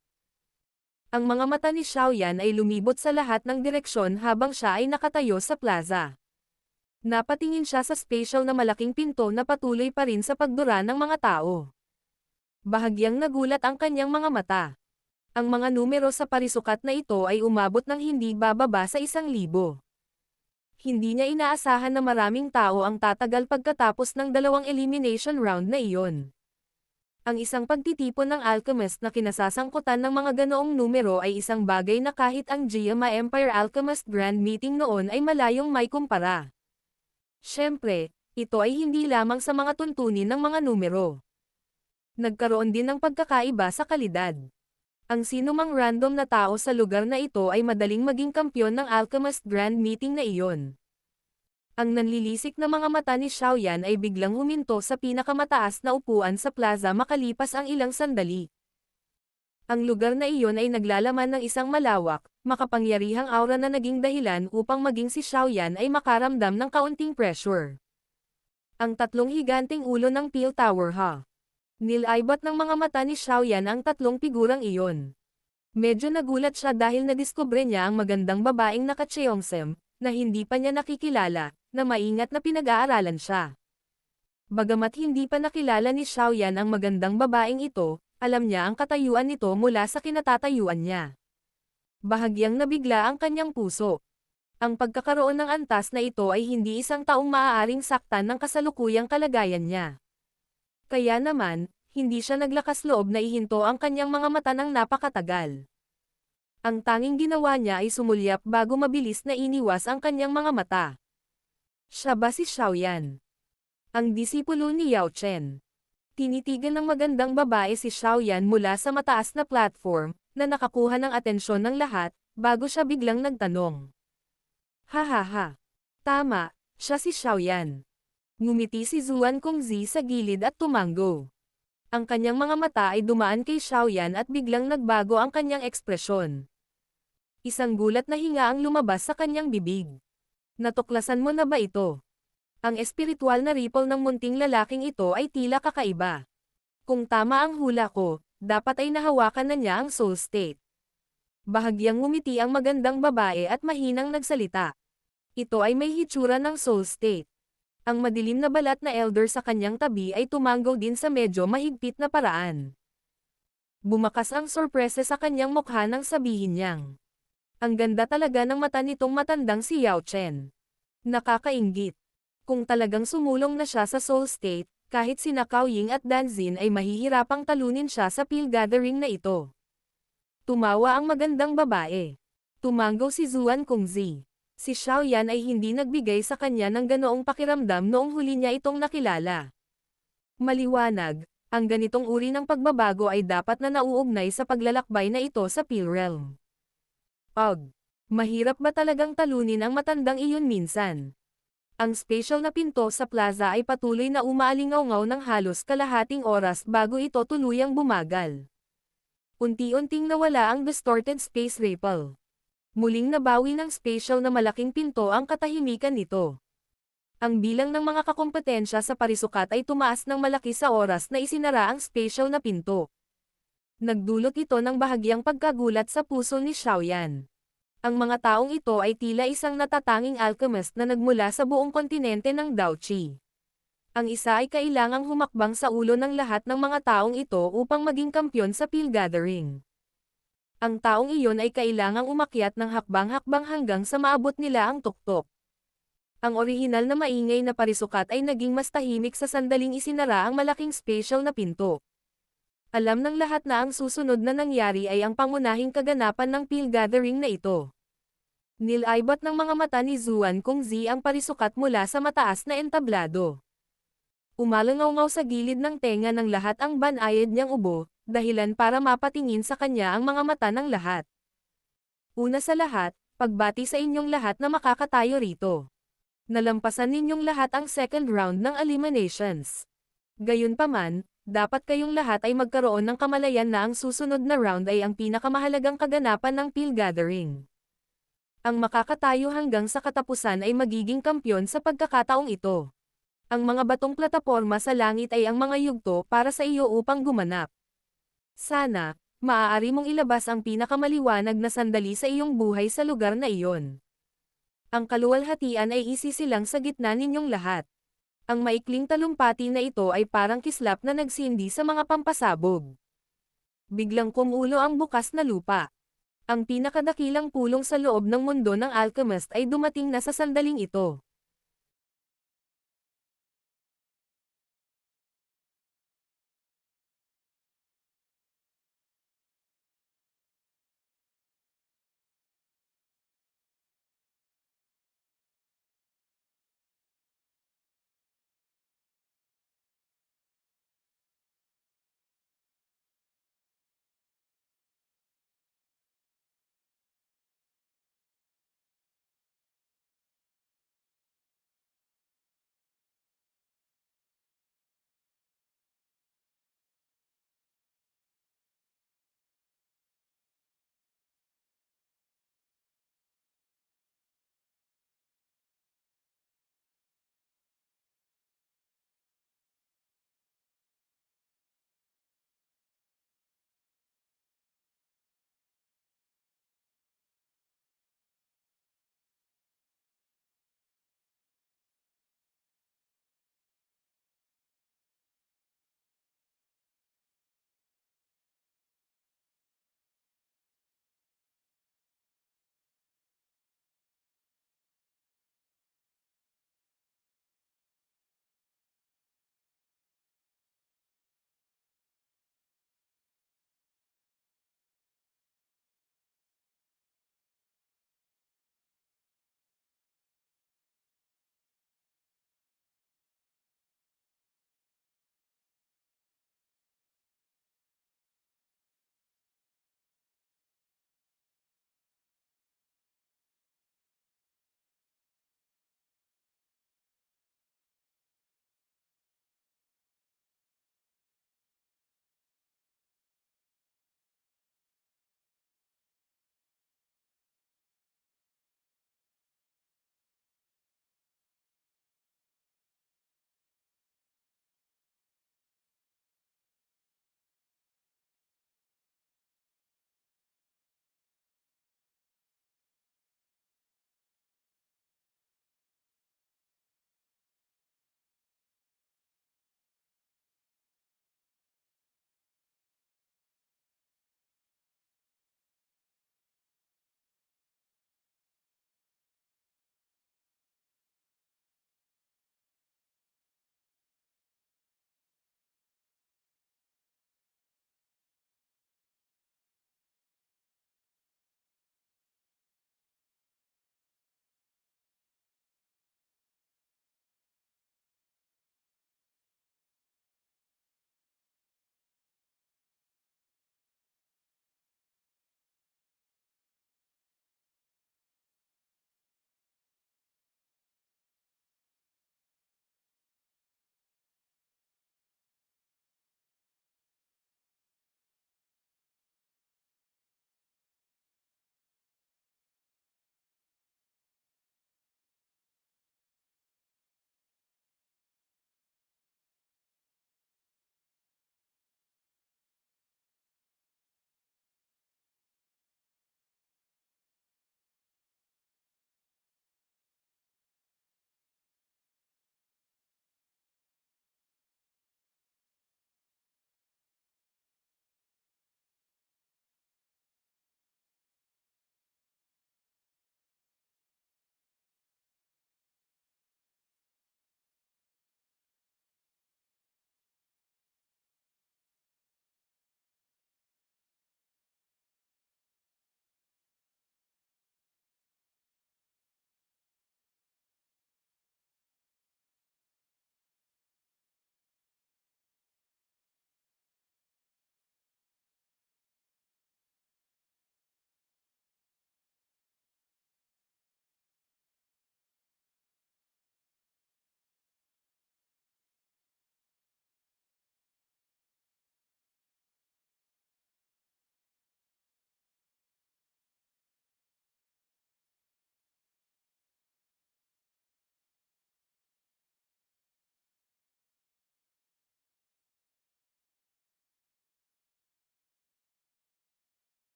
Ang mga mata ni Xiaoyan ay lumibot sa lahat ng direksyon habang siya ay nakatayo sa plaza. Napatingin siya sa special na malaking pinto na patuloy pa rin sa pagdura ng mga tao. Bahagyang nagulat ang kanyang mga mata. Ang mga numero sa parisukat na ito ay umabot ng hindi bababa sa 1,000. Hindi niya inaasahan na maraming tao ang tatagal pagkatapos ng 2 elimination round na iyon. Ang isang pagtitipon ng alchemist na kinasasangkutan ng mga ganoong numero ay isang bagay na kahit ang Jiama Empire Alchemist Grand Meeting noon ay malayong may kumpara. Siyempre, ito ay hindi lamang sa mga tuntunin ng mga numero. Nagkaroon din ng pagkakaiba sa kalidad. Ang sinumang random na tao sa lugar na ito ay madaling maging kampyon ng Alchemist Grand Meeting na iyon. Ang nanlilisik na mga mata ni Xiaoyan ay biglang huminto sa pinakamataas na upuan sa plaza makalipas ang ilang sandali. Ang lugar na iyon ay naglalaman ng isang malawak, makapangyarihang aura na naging dahilan upang maging si Xiaoyan ay makaramdam ng kaunting pressure. Ang tatlong higanteng ulo ng Peel Tower ha. Nilaybot ng mga mata ni Xiaoyan ang tatlong figurang iyon. Medyo nagulat siya dahil nadiskubre niya ang magandang babaeng naka-cheongsem, na hindi pa niya nakikilala, na maingat na pinag-aaralan siya. Bagamat hindi pa nakilala ni Xiaoyan ang magandang babaeng ito, alam niya ang katayuan nito mula sa kinatatayuan niya. Bahagyang nabigla ang kanyang puso. Ang pagkakaroon ng antas na ito ay hindi isang taong maaaring saktan ng kasalukuyang kalagayan niya. Kaya naman, hindi siya naglakas loob na ihinto ang kanyang mga mata ng napakatagal. Ang tanging ginawa niya ay sumulyap bago mabilis na iniwas ang kanyang mga mata. Siya ba si Xiaoyan? Ang disipulo ni Yao Chen. Tinitigan ng magandang babae si Xiaoyan mula sa mataas na platform, na nakakuha ng atensyon ng lahat, bago siya biglang nagtanong. Hahaha. Tama, siya si Xiaoyan. Ngumiti si Zuan Kongzi sa gilid at tumango. Ang kanyang mga mata ay dumaan kay Xiaoyan at biglang nagbago ang kanyang ekspresyon. Isang gulat na hinga ang lumabas sa kanyang bibig. Natuklasan mo na ba ito? Ang espiritual na ripple ng munting lalaking ito ay tila kakaiba. Kung tama ang hula ko, dapat ay nahawakan na niya ang soul state. Bahagyang ngumiti ang magandang babae at mahinang nagsalita. Ito ay may hitsura ng soul state. Ang madilim na balat na elder sa kanyang tabi ay tumanggo din sa medyo mahigpit na paraan. Bumakas ang sorpresa sa kanyang mukha nang sabihin niyang. Ang ganda talaga ng mata nitong matandang si Yao Chen. Nakakainggit. Kung talagang sumulong na siya sa soul state, kahit sina Cao Ying at Dan Xin ay mahihirapang talunin siya sa Peel Gathering na ito. Tumawa ang magandang babae. Tumango si Zuan Kongzi. Si Xiaoyan ay hindi nagbigay sa kanya ng ganoong pakiramdam noong huli niya itong nakilala. Maliwanag, ang ganitong uri ng pagbabago ay dapat na nauugnay sa paglalakbay na ito sa Peel Realm. Mahirap ba talagang talunin ang matandang iyon minsan? Ang special na pinto sa plaza ay patuloy na umaalingaw-ngaw ng halos kalahating oras bago ito tuluyang bumagal. Unti-unting nawala ang distorted space ripple. Muling nabawi ng special na malaking pinto ang katahimikan nito. Ang bilang ng mga kakompetensya sa parisukat ay tumaas ng malaki sa oras na isinara ang special na pinto. Nagdulot ito ng bahagyang pagkagulat sa puso ni Xiaoyan. Ang mga taong ito ay tila isang natatanging alchemist na nagmula sa buong kontinente ng Daoqi. Ang isa ay kailangang humakbang sa ulo ng lahat ng mga taong ito upang maging kampyon sa Peel Gathering. Ang taong iyon ay kailangang umakyat ng hakbang-hakbang hanggang sa maabot nila ang tuktok. Ang orihinal na maingay na parisukat ay naging mas tahimik sa sandaling isinara ang malaking special na pinto. Alam ng lahat na ang susunod na nangyari ay ang pangunahing kaganapan ng Peel Gathering na ito. Nilaybot ng mga mata ni Zuan Kongzi ang parisukat mula sa mataas na entablado. Umalangaw-ngaw sa gilid ng tenga ng lahat ang banayad niyang ubo, dahilan para mapatingin sa kanya ang mga mata ng lahat. Una sa lahat, pagbati sa inyong lahat na makakatayo rito. Nalampasan ninyong lahat ang second round ng eliminations. Gayunpaman, dapat kayong lahat ay magkaroon ng kamalayan na ang susunod na round ay ang pinakamahalagang kaganapan ng Peel Gathering. Ang makakatayo hanggang sa katapusan ay magiging kampyon sa pagkakataong ito. Ang mga batong plataporma sa langit ay ang mga yugto para sa iyo upang gumanap. Sana, maaari mong ilabas ang pinakamaliwanag na sandali sa iyong buhay sa lugar na iyon. Ang kaluwalhatian ay isisilang sa gitna ninyong lahat. Ang maikling talumpati na ito ay parang kislap na nagsindi sa mga pampasabog. Biglang kumulo ang bukas na lupa. Ang pinakadakilang pulong sa loob ng mundo ng alchemist ay dumating na sa sandaling ito.